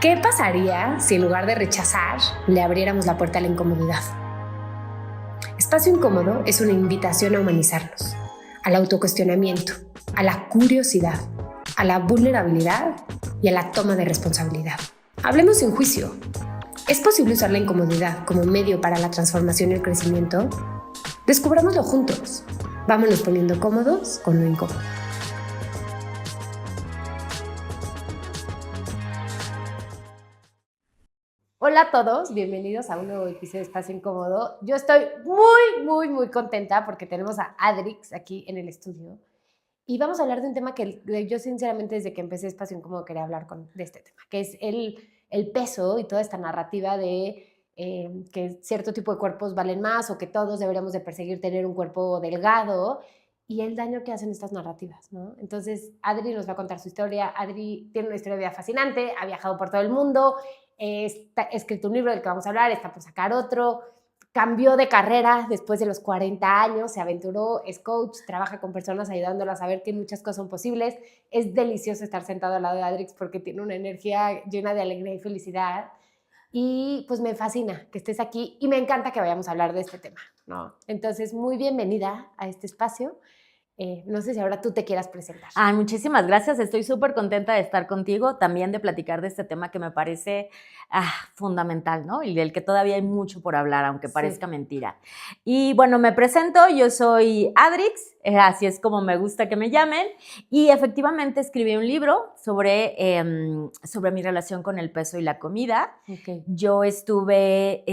¿Qué pasaría si en lugar de rechazar, le abriéramos la puerta a la incomodidad? Espacio Incómodo es una invitación a humanizarnos, al autocuestionamiento, a la curiosidad, a la vulnerabilidad y a la toma de responsabilidad. Hablemos sin juicio. ¿Es posible usar la incomodidad como medio para la transformación y el crecimiento? Descubrámoslo juntos. Vámonos poniendo cómodos con lo incómodo. Hola a todos, bienvenidos a un nuevo episodio de Espacio Incómodo. Yo estoy muy contenta porque tenemos a Adrix aquí en el estudio y vamos a hablar de un tema que yo sinceramente desde que empecé Espacio Incómodo quería hablar de este tema, que es el peso y toda esta narrativa de que cierto tipo de cuerpos valen más o que todos deberíamos de perseguir tener un cuerpo delgado y el daño que hacen estas narrativas, ¿no? Entonces, Adri nos va a contar su historia. Adri tiene una historia de vida fascinante, ha viajado por todo el mundo, ha escrito un libro del que vamos a hablar, está por sacar otro, cambió de carrera después de los 40 años, se aventuró, es coach, trabaja con personas ayudándolas a ver que muchas cosas son posibles. Es delicioso estar sentado al lado de Adrix porque tiene una energía llena de alegría y felicidad. Y pues me fascina que estés aquí y me encanta que vayamos a hablar de este tema, ¿no? Entonces, muy bienvenida a este espacio. No sé si ahora tú te quieras presentar. Ay, muchísimas gracias. Estoy súper contenta de estar contigo, también de platicar de este tema que me parece fundamental, ¿no? Y del que todavía hay mucho por hablar, aunque parezca mentira. Y bueno, me presento, yo soy Adrix, así es como me gusta que me llamen, y efectivamente escribí un libro sobre mi relación con el peso y la comida. Okay. Yo estuve...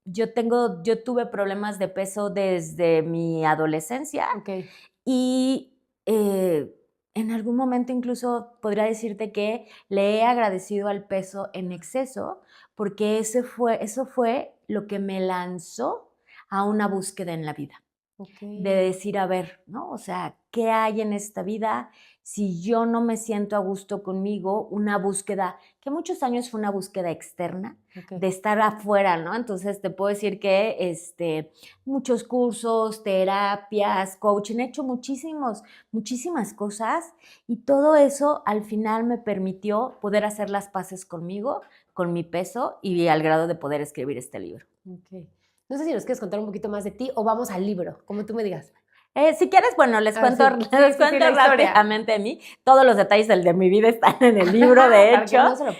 Yo tuve problemas de peso desde mi adolescencia. Okay. Y en algún momento incluso podría decirte que le he agradecido al peso en exceso porque eso fue lo que me lanzó a una búsqueda en la vida. Okay. De decir, a ver, ¿no? O sea, ¿qué hay en esta vida? Si yo no me siento a gusto conmigo, una búsqueda, que muchos años fue una búsqueda externa, Okay. de estar afuera, ¿no? Entonces te puedo decir que muchos cursos, terapias, coaching, he hecho muchísimas cosas y todo eso al final me permitió poder hacer las paces conmigo, con mi peso y al grado de poder escribir este libro. Okay. No sé si nos quieres contar un poquito más de ti o vamos al libro, como tú me digas. Si quieres, bueno, les cuento rápidamente de mí. Todos los detalles de mi vida están en el libro, de hecho. Para que no se lo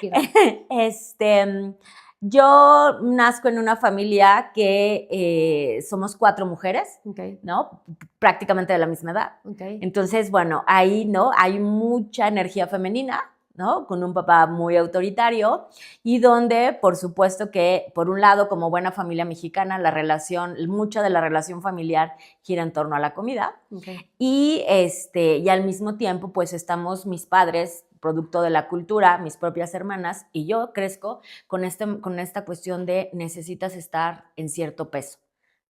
pierdan. Yo nazco en una familia que somos 4 mujeres, Okay. ¿no? Prácticamente de la misma edad. Okay. Entonces, bueno, ahí, ¿no? Hay mucha energía femenina, ¿no? Con un papá muy autoritario y donde, por supuesto que, por un lado, como buena familia mexicana, mucha de la relación familiar gira en torno a la comida. Okay. Y al mismo tiempo, pues estamos mis padres, producto de la cultura, mis propias hermanas, y yo crezco con esta cuestión de necesitas estar en cierto peso,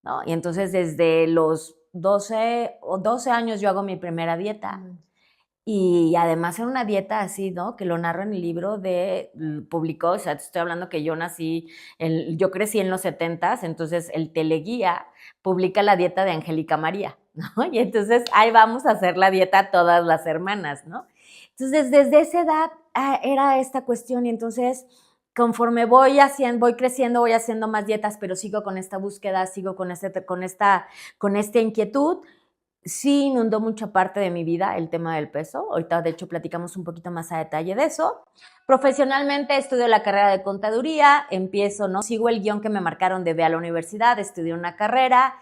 ¿no? Y entonces desde los 12 años yo hago mi primera dieta. Y además era una dieta así, ¿no? Que lo narro en el libro publicó, o sea, te estoy hablando que yo crecí en los 70s, entonces el Teleguía publica la dieta de Angélica María, ¿no? Y entonces ahí vamos a hacer la dieta todas las hermanas, ¿no? Entonces desde esa edad era esta cuestión y entonces conforme voy creciendo, voy haciendo más dietas, pero sigo con esta búsqueda, sigo con esta inquietud. Sí inundó mucha parte de mi vida el tema del peso. Ahorita, de hecho, platicamos un poquito más a detalle de eso. Profesionalmente estudio la carrera de contaduría, sigo el guión que me marcaron de ve a la universidad, estudio una carrera,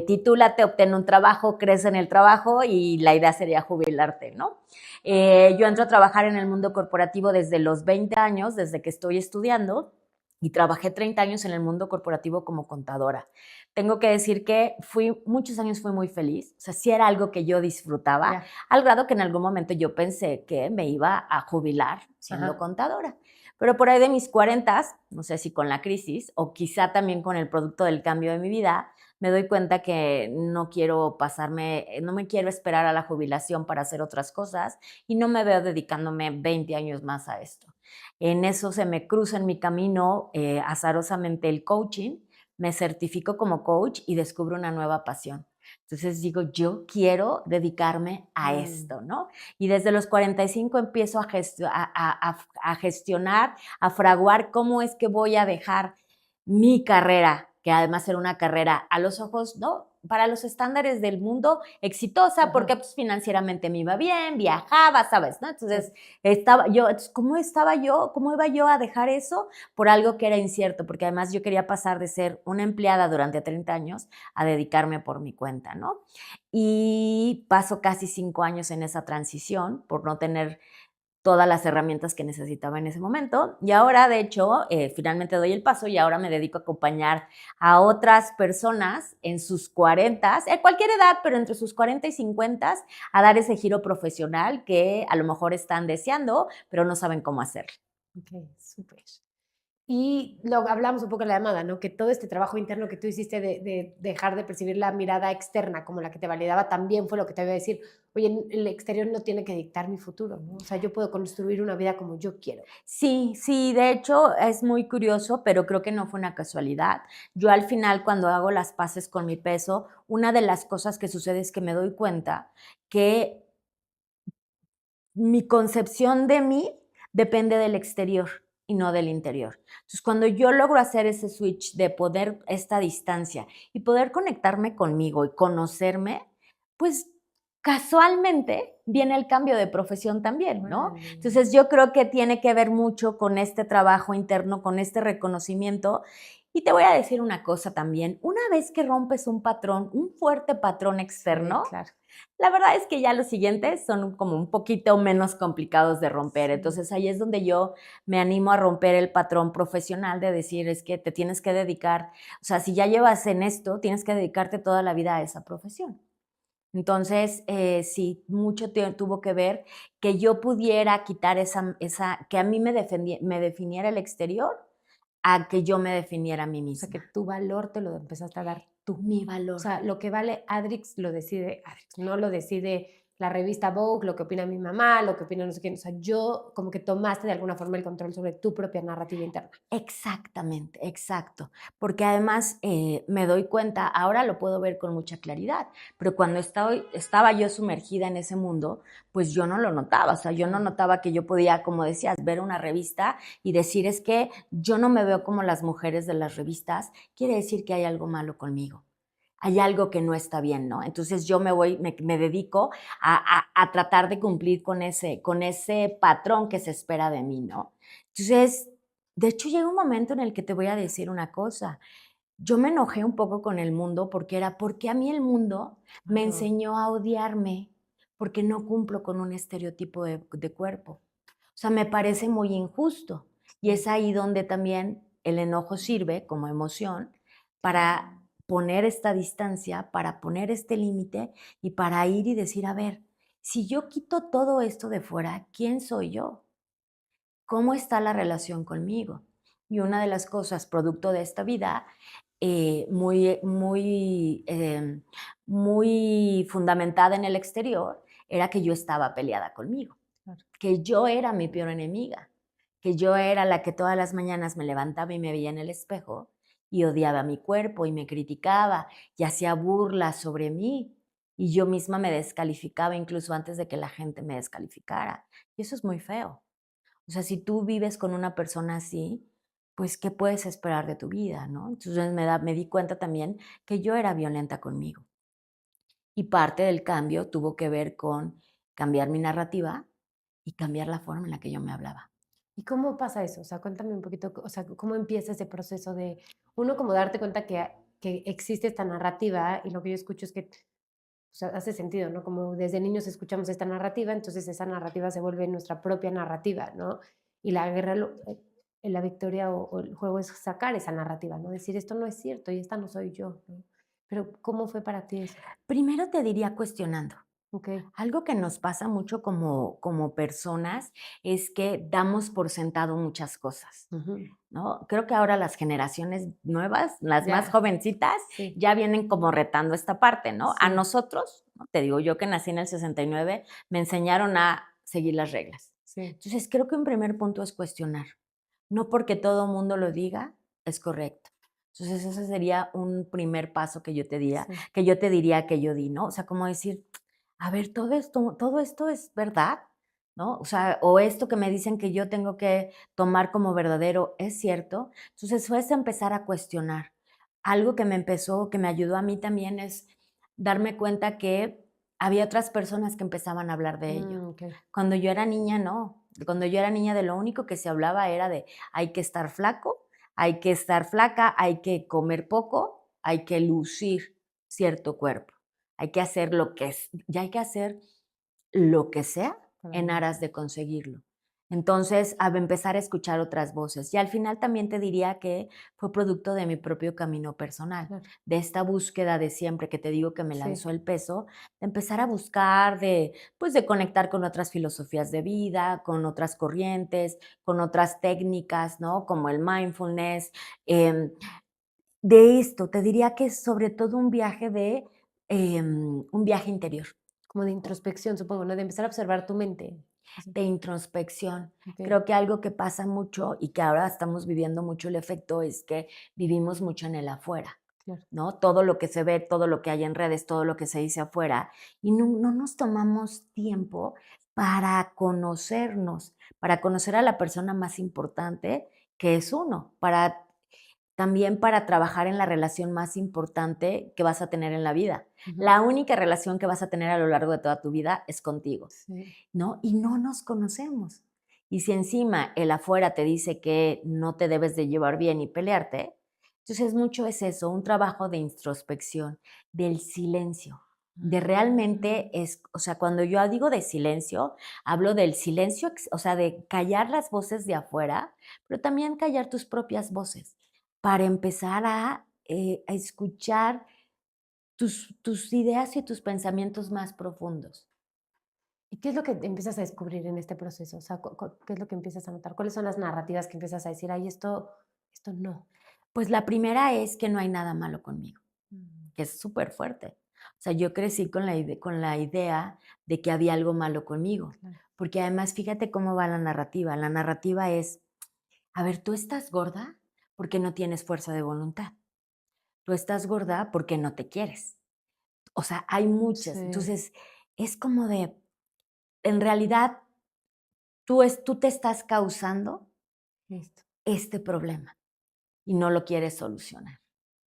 titúlate, obtén un trabajo, crece en el trabajo y la idea sería jubilarte, ¿no? Yo entro a trabajar en el mundo corporativo desde los 20 años, desde que estoy estudiando, y trabajé 30 años en el mundo corporativo como contadora. Tengo que decir que muchos años fui muy feliz, o sea, sí era algo que yo disfrutaba, al grado que en algún momento yo pensé que me iba a jubilar siendo contadora. Pero por ahí de mis 40, no sé si con la crisis o quizá también con el producto del cambio de mi vida, me doy cuenta que no me quiero esperar a la jubilación para hacer otras cosas y no me veo dedicándome 20 años más a esto. En eso se me cruza en mi camino azarosamente el coaching, me certifico como coach y descubro una nueva pasión. Entonces digo, yo quiero dedicarme a esto, ¿no? Y desde los 45 empiezo a gestionar, a fraguar cómo es que voy a dejar mi carrera, que además era una carrera a los ojos, ¿no? Para los estándares del mundo exitosa, porque pues, financieramente me iba bien, viajaba, ¿sabes? ¿No? Entonces, ¿cómo iba yo a dejar eso por algo que era incierto? Porque además yo quería pasar de ser una empleada durante 30 años a dedicarme por mi cuenta, ¿no? Y paso casi 5 años en esa transición por no tener todas las herramientas que necesitaba en ese momento. Y ahora, de hecho, finalmente doy el paso y ahora me dedico a acompañar a otras personas en sus 40, en cualquier edad, pero entre sus 40 y 50, a dar ese giro profesional que a lo mejor están deseando, pero no saben cómo hacerlo. Ok, súper. Y lo hablamos un poco en la llamada, ¿no? Que todo este trabajo interno que tú hiciste de dejar de percibir la mirada externa como la que te validaba también fue lo que te iba a decir, oye, el exterior no tiene que dictar mi futuro, ¿no? O sea, yo puedo construir una vida como yo quiero. Sí, sí, de hecho es muy curioso, pero creo que no fue una casualidad. Yo al final, cuando hago las paces con mi peso, una de las cosas que sucede es que me doy cuenta que mi concepción de mí depende del exterior y no del interior. Entonces, cuando yo logro hacer ese switch de poder esta distancia y poder conectarme conmigo y conocerme, pues casualmente viene el cambio de profesión también, ¿no? Órale. Entonces, yo creo que tiene que ver mucho con este trabajo interno, con este reconocimiento. Y te voy a decir una cosa también, una vez que rompes un patrón, un fuerte patrón externo, Sí, claro. la verdad es que ya los siguientes son como un poquito menos complicados de romper. Sí. Entonces, ahí es donde yo me animo a romper el patrón profesional de decir, es que te tienes que dedicar, o sea, si ya llevas en esto, tienes que dedicarte toda la vida a esa profesión. Entonces, sí, mucho tuvo que ver que yo pudiera quitar que a mí me definiera el exterior, a que yo me definiera a mí O sea, que misma. tu valor te lo empezaste a dar tú. Mi O valor. sea, lo que vale Adrix lo decide Adrix, no lo decide la revista Vogue, lo que opina mi mamá, lo que opina no sé quién. O sea, yo como que tomaste de alguna forma el control sobre tu propia narrativa interna. Exactamente, exacto. Porque además me doy cuenta, ahora lo puedo ver con mucha claridad, pero cuando estaba yo sumergida en ese mundo, pues yo no lo notaba. O sea, yo no notaba que yo podía, como decías, ver una revista y decir, es que yo no me veo como las mujeres de las revistas, quiere decir que hay algo malo conmigo. Hay algo que no está bien, ¿no? Entonces yo me dedico a tratar de cumplir con ese patrón que se espera de mí, ¿no? Entonces, de hecho, llega un momento en el que te voy a decir una cosa. Yo me enojé un poco con el mundo porque a mí el mundo me Ajá. enseñó a odiarme porque no cumplo con un estereotipo de cuerpo. O sea, me parece muy injusto. Y es Sí. ahí donde también el enojo sirve como emoción para poner esta distancia, para poner este límite y para ir y decir, a ver, si yo quito todo esto de fuera, ¿quién soy yo? ¿Cómo está la relación conmigo? Y una de las cosas, producto de esta vida, muy fundamentada en el exterior, era que yo estaba peleada conmigo, Claro. que yo era mi peor enemiga, que yo era la que todas las mañanas me levantaba y me veía en el espejo y odiaba mi cuerpo y me criticaba y hacía burlas sobre mí. Y yo misma me descalificaba incluso antes de que la gente me descalificara. Y eso es muy feo. O sea, si tú vives con una persona así, pues, ¿qué puedes esperar de tu vida, no? Entonces, me di cuenta también que yo era violenta conmigo. Y parte del cambio tuvo que ver con cambiar mi narrativa y cambiar la forma en la que yo me hablaba. ¿Y cómo pasa eso? O sea, cuéntame un poquito, o sea, cómo empieza ese proceso de uno como darte cuenta que existe esta narrativa y lo que yo escucho es que o sea, hace sentido, ¿no? Como desde niños escuchamos esta narrativa, entonces esa narrativa se vuelve nuestra propia narrativa, ¿no? Y la guerra, la victoria o el juego es sacar esa narrativa, ¿no? Decir, esto no es cierto y esta no soy yo, ¿no? Pero, ¿cómo fue para ti eso? Primero te diría cuestionando. Ok. Algo que nos pasa mucho como personas es que damos por sentado muchas cosas. Ujú. ¿No? Creo que ahora las generaciones nuevas, las más Ya, jovencitas, sí, ya vienen como retando esta parte, ¿no? A sí, nosotros, ¿no? Te digo, yo que nací en el 69, me enseñaron a seguir las reglas. sí. Entonces, creo que un primer punto es cuestionar. No porque todo mundo lo diga, es correcto. Entonces, ese sería un primer paso que yo te diría, Sí. que yo di, ¿no? O sea, como decir, a ver, todo esto es verdad, ¿no? O sea, o esto que me dicen que yo tengo que tomar como verdadero, ¿es cierto? Entonces, fue empezar a cuestionar. Algo que me ayudó a mí también es darme cuenta que había otras personas que empezaban a hablar de ello. Ok. Cuando yo era niña, no. Cuando yo era niña, de lo único que se hablaba era de hay que estar flaco, hay que estar flaca, hay que comer poco, hay que lucir cierto cuerpo, hay que hacer lo que es, ya hay que hacer lo que sea Para en mí. aras de conseguirlo. Entonces, a empezar a escuchar otras voces. Y al final también te diría que fue producto de mi propio camino personal, Claro. de esta búsqueda de siempre que te digo que me Sí. lanzó el peso, de empezar a buscar, pues de conectar con otras filosofías de vida, con otras corrientes, con otras técnicas, ¿no? Como el mindfulness. em, de esto, te diría que es sobre todo un viaje interior. Como de introspección, supongo, ¿no? De empezar a observar tu mente. Así. De introspección. Ok. Creo que algo que pasa mucho y que ahora estamos viviendo mucho el efecto es que vivimos mucho en el afuera, Claro. ¿no? Todo lo que se ve, todo lo que hay en redes, todo lo que se dice afuera, y no nos tomamos tiempo para conocer a la persona más importante que es uno, también para trabajar en la relación más importante que vas a tener en la vida. Ujú. La única relación que vas a tener a lo largo de toda tu vida es contigo, Sí. ¿no? Y no nos conocemos. Y si encima el afuera te dice que no te debes de llevar bien y pelearte, entonces mucho es eso, un trabajo de introspección, del silencio, de realmente Ah. o sea, cuando yo digo de silencio, hablo del silencio, o sea, de callar las voces de afuera, pero también callar tus propias voces para empezar a escuchar tus ideas y tus pensamientos más profundos. ¿Y qué es lo que empiezas a descubrir en este proceso? O sea, ¿qué es lo que empiezas a notar? ¿Cuáles son las narrativas que empiezas a decir, ay, esto no? Pues la primera es que no hay nada malo conmigo, Mm. que es súper fuerte. O sea, yo crecí con la idea de que había algo malo conmigo, Claro. porque además fíjate cómo va la narrativa. La narrativa es, a ver, tú estás gorda porque no tienes fuerza de voluntad. Tú estás gorda porque no te quieres. O sea, hay muchas. Sí. Entonces, es como de, en realidad, tú te estás causando Listo. este problema y no lo quieres solucionar,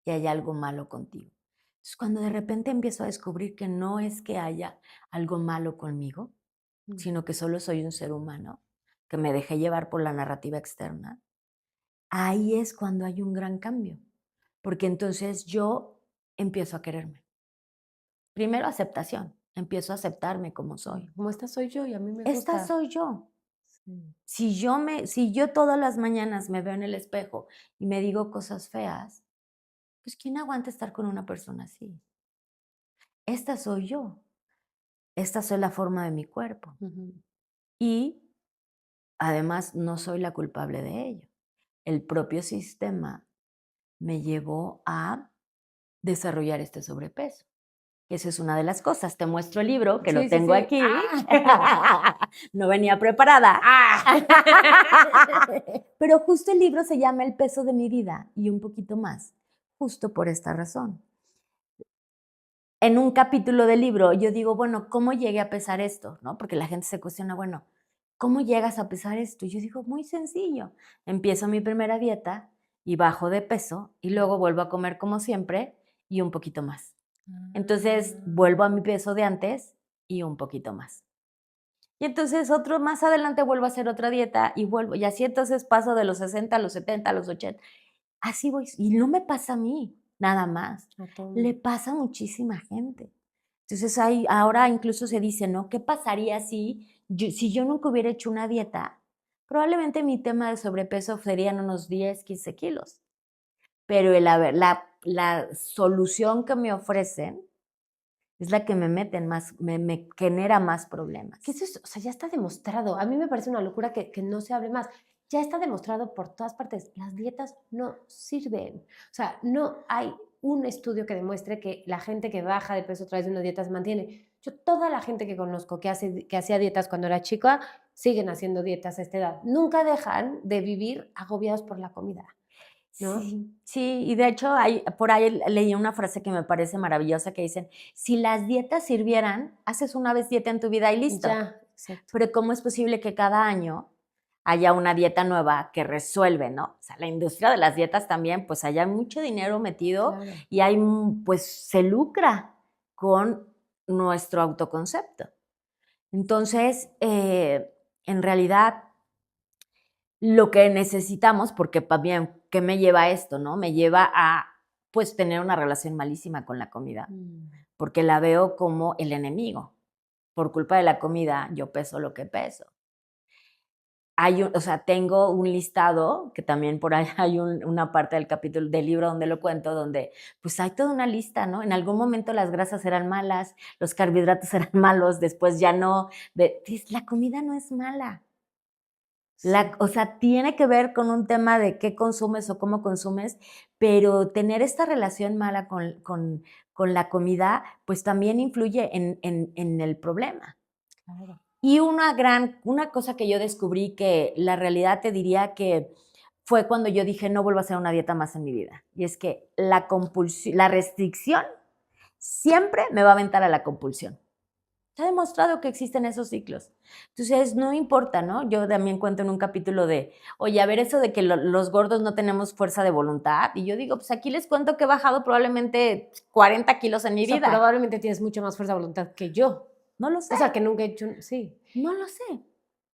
y hay algo malo contigo. Entonces, cuando de repente empiezo a descubrir que no es que haya algo malo conmigo, Mm. sino que solo soy un ser humano, que me dejé llevar por la narrativa externa, ahí es cuando hay un gran cambio, porque entonces yo empiezo a quererme. Primero aceptación, empiezo a aceptarme como soy. Como esta soy yo y a mí me Esta gusta. soy yo. Sí. Si yo todas las mañanas me veo en el espejo y me digo cosas feas, pues ¿quién aguanta estar con una persona así? Esta soy yo, esta soy la forma de mi cuerpo Ujú. y además no soy la culpable de ello. El propio sistema me llevó a desarrollar este sobrepeso. Esa es una de las cosas. Te muestro el libro, que lo Sí, sí, tengo sí. aquí. ¡Ah! No venía preparada. ¡Ah! Pero justo el libro se llama El peso de mi vida y un poquito más, justo por esta razón. En un capítulo del libro yo digo, bueno, ¿cómo llegué a pesar esto? ¿No? Porque la gente se cuestiona, bueno, ¿cómo llegas a pesar esto? Y yo digo, muy sencillo. Empiezo mi primera dieta y bajo de peso y luego vuelvo a comer como siempre y un poquito más. Entonces vuelvo a mi peso de antes y un poquito más. Y entonces otro más adelante vuelvo a hacer otra dieta y vuelvo. Y así entonces paso de los 60 a los 70 a los 80. Así voy. Y no me pasa a mí, nada más. A todo Le mundo. pasa a muchísima gente. Entonces ahora incluso se dice, ¿no? ¿Qué pasaría si yo nunca hubiera hecho una dieta? Probablemente mi tema de sobrepeso serían unos 10, 15 kilos. Pero la solución que me ofrecen es la que me meten más, me genera más problemas. Que eso es, o sea, ya está demostrado. A mí me parece una locura que no se hable más. Ya está demostrado por todas partes. Las dietas no sirven. O sea, no hay un estudio que demuestre que la gente que baja de peso a través de una dieta se mantiene. Yo, toda la gente que conozco que hacía dietas cuando era chica, siguen haciendo dietas a esta edad. Nunca dejan de vivir agobiados por la comida. ¿no? Sí, y de hecho por ahí leí una frase que me parece maravillosa que dicen, si las dietas sirvieran, haces una vez dieta en tu vida y listo. Ya, exacto. Pero ¿cómo es posible que cada año haya una dieta nueva que resuelve, ¿no? O sea, la industria de las dietas también, pues hay mucho dinero metido Claro. y pues se lucra con nuestro autoconcepto. Entonces, en realidad, lo que necesitamos, porque también, ¿qué me lleva a esto, no? Me lleva a, pues, tener una relación malísima con la comida, porque la veo como el enemigo. Por culpa de la comida, yo peso lo que peso. O sea, tengo un listado, que también por ahí hay una parte del capítulo del libro donde lo cuento, donde pues hay toda una lista, ¿no? En algún momento las grasas eran malas, los carbohidratos eran malos, después ya no. La comida no es mala. Sí. O sea, tiene que ver con un tema de qué consumes o cómo consumes, pero tener esta relación mala con la comida, pues también influye en el problema. Claro. Y una cosa que yo descubrí que la realidad te diría que fue cuando yo dije, no vuelvo a hacer una dieta más en mi vida. Y es que la restricción siempre me va a aventar a la compulsión. Se ha demostrado que existen esos ciclos. Entonces, no importa, ¿no? Yo también cuento en un capítulo de, oye, a ver, eso de que los gordos no tenemos fuerza de voluntad. Y yo digo, pues aquí les cuento que he bajado probablemente 40 kilos en mi O sea, vida. probablemente tienes mucha más fuerza de voluntad que yo. No lo sé. O sea, que nunca he hecho, sí. No lo sé.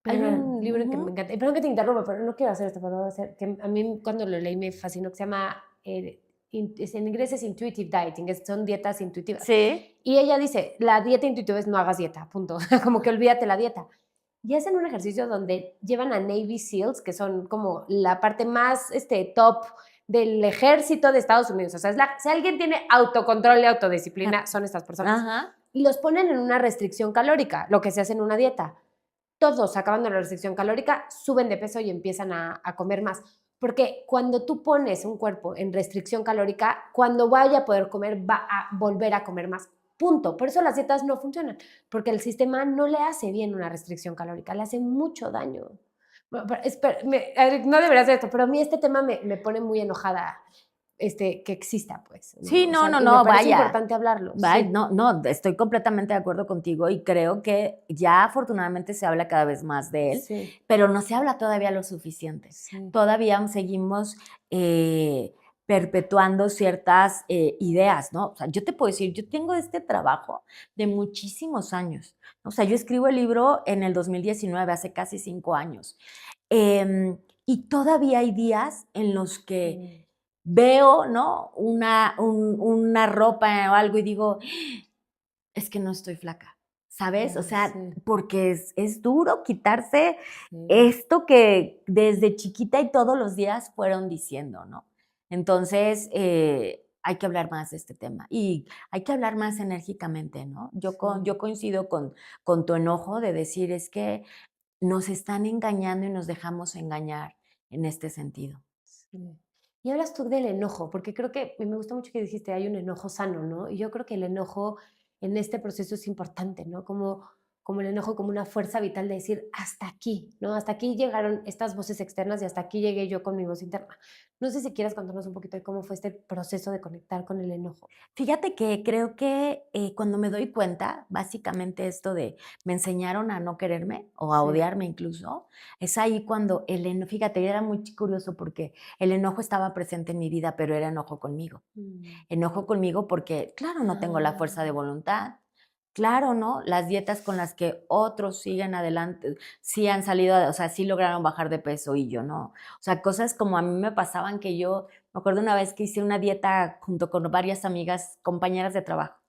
Hay un libro que me encanta, y perdón que te interrumpa, pero no quiero hacer esto, pero voy a hacer, que a mí cuando lo leí me fascinó, que se llama, en inglés es Intuitive Dieting, son dietas intuitivas. Sí. Y ella dice, la dieta intuitiva es no hagas dieta, punto, como que olvídate la dieta. Y hacen un ejercicio donde llevan a Navy SEALs, que son como la parte más top del ejército de Estados Unidos. O sea, si alguien tiene autocontrol y autodisciplina, son estas personas. Ajá. Y los ponen en una restricción calórica, lo que se hace en una dieta. Todos, acabando la restricción calórica, suben de peso y empiezan a comer más. Porque cuando tú pones un cuerpo en restricción calórica, cuando vaya a poder comer, va a volver a comer más. Punto. Por eso las dietas no funcionan, porque el sistema no le hace bien una restricción calórica, le hace mucho daño. No debería hacer esto, pero a mí este tema me pone muy enojada, que exista, pues. ¿no? Sí, O sea, no, y me parece vaya. importante hablarlo. Vaya, Sí. no, estoy completamente de acuerdo contigo y creo que ya afortunadamente se habla cada vez más de él, Sí. pero no se habla todavía lo suficiente. Sí. Todavía seguimos perpetuando ciertas ideas, ¿no? O sea, yo te puedo decir, yo tengo este trabajo de muchísimos años. O sea, yo escribo el libro en el 2019, hace casi 5 años. Y todavía hay días en los que veo, ¿no? Una ropa o algo y digo, es que no estoy flaca, ¿sabes? O sea, Sí. porque es duro quitarse Sí. esto que desde chiquita y todos los días fueron diciendo, ¿no? Entonces, hay que hablar más de este tema y hay que hablar más enérgicamente, ¿no? Yo coincido con tu enojo de decir, es que nos están engañando y nos dejamos engañar en este sentido. Sí. Y hablas tú del enojo, porque creo que me gusta mucho que dijiste, hay un enojo sano, ¿no? Y yo creo que el enojo en este proceso es importante, ¿no? Como el enojo como una fuerza vital de decir, hasta aquí, ¿no? Hasta aquí llegaron estas voces externas y hasta aquí llegué yo con mi voz interna. No sé si quieres contarnos un poquito de cómo fue este proceso de conectar con el enojo. Fíjate que creo que cuando me doy cuenta, básicamente esto de me enseñaron a no quererme o a Sí. odiarme incluso, es ahí cuando fíjate, era muy curioso porque el enojo estaba presente en mi vida, pero era enojo conmigo. Enojo conmigo porque, claro, no tengo la fuerza de voluntad. Claro, ¿no? Las dietas con las que otros siguen adelante, sí han salido, o sea, sí lograron bajar de peso y yo no. O sea, cosas como a mí me pasaban que yo, me acuerdo una vez que hice una dieta junto con varias amigas, compañeras de trabajo,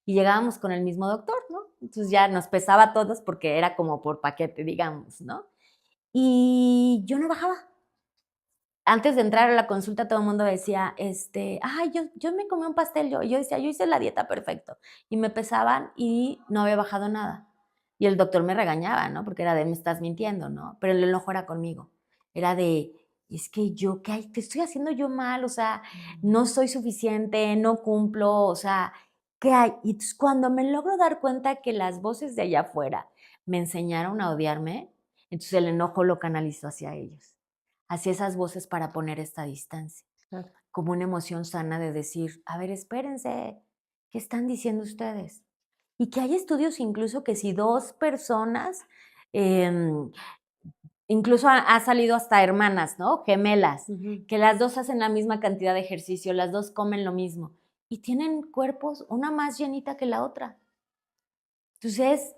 y llegábamos con el mismo doctor, ¿no? Entonces ya nos pesaba a todos porque era como por paquete, digamos, ¿no? Y yo no bajaba. Antes de entrar a la consulta todo el mundo decía, ay, yo me comí un pastel, yo decía, yo hice la dieta perfecto. Y me pesaban y no había bajado nada. Y el doctor me regañaba, ¿no? Porque era de, me estás mintiendo, ¿no? Pero el enojo era conmigo. Era de, es que yo, ¿qué hay? ¿Qué estoy haciendo yo mal? O sea, no soy suficiente, no cumplo, o sea, ¿qué hay? Y entonces, cuando me logro dar cuenta que las voces de allá afuera me enseñaron a odiarme, entonces el enojo lo canalizo hacia ellos, hacia esas voces para poner esta distancia. Claro. como una emoción sana de decir, a ver, espérense, ¿qué están diciendo ustedes? Y que hay estudios incluso que si dos personas, em, incluso ha salido hasta hermanas, ¿no? Gemelas, Ujú. que las dos hacen la misma cantidad de ejercicio, las dos comen lo mismo y tienen cuerpos, una más llenita que la otra. Entonces,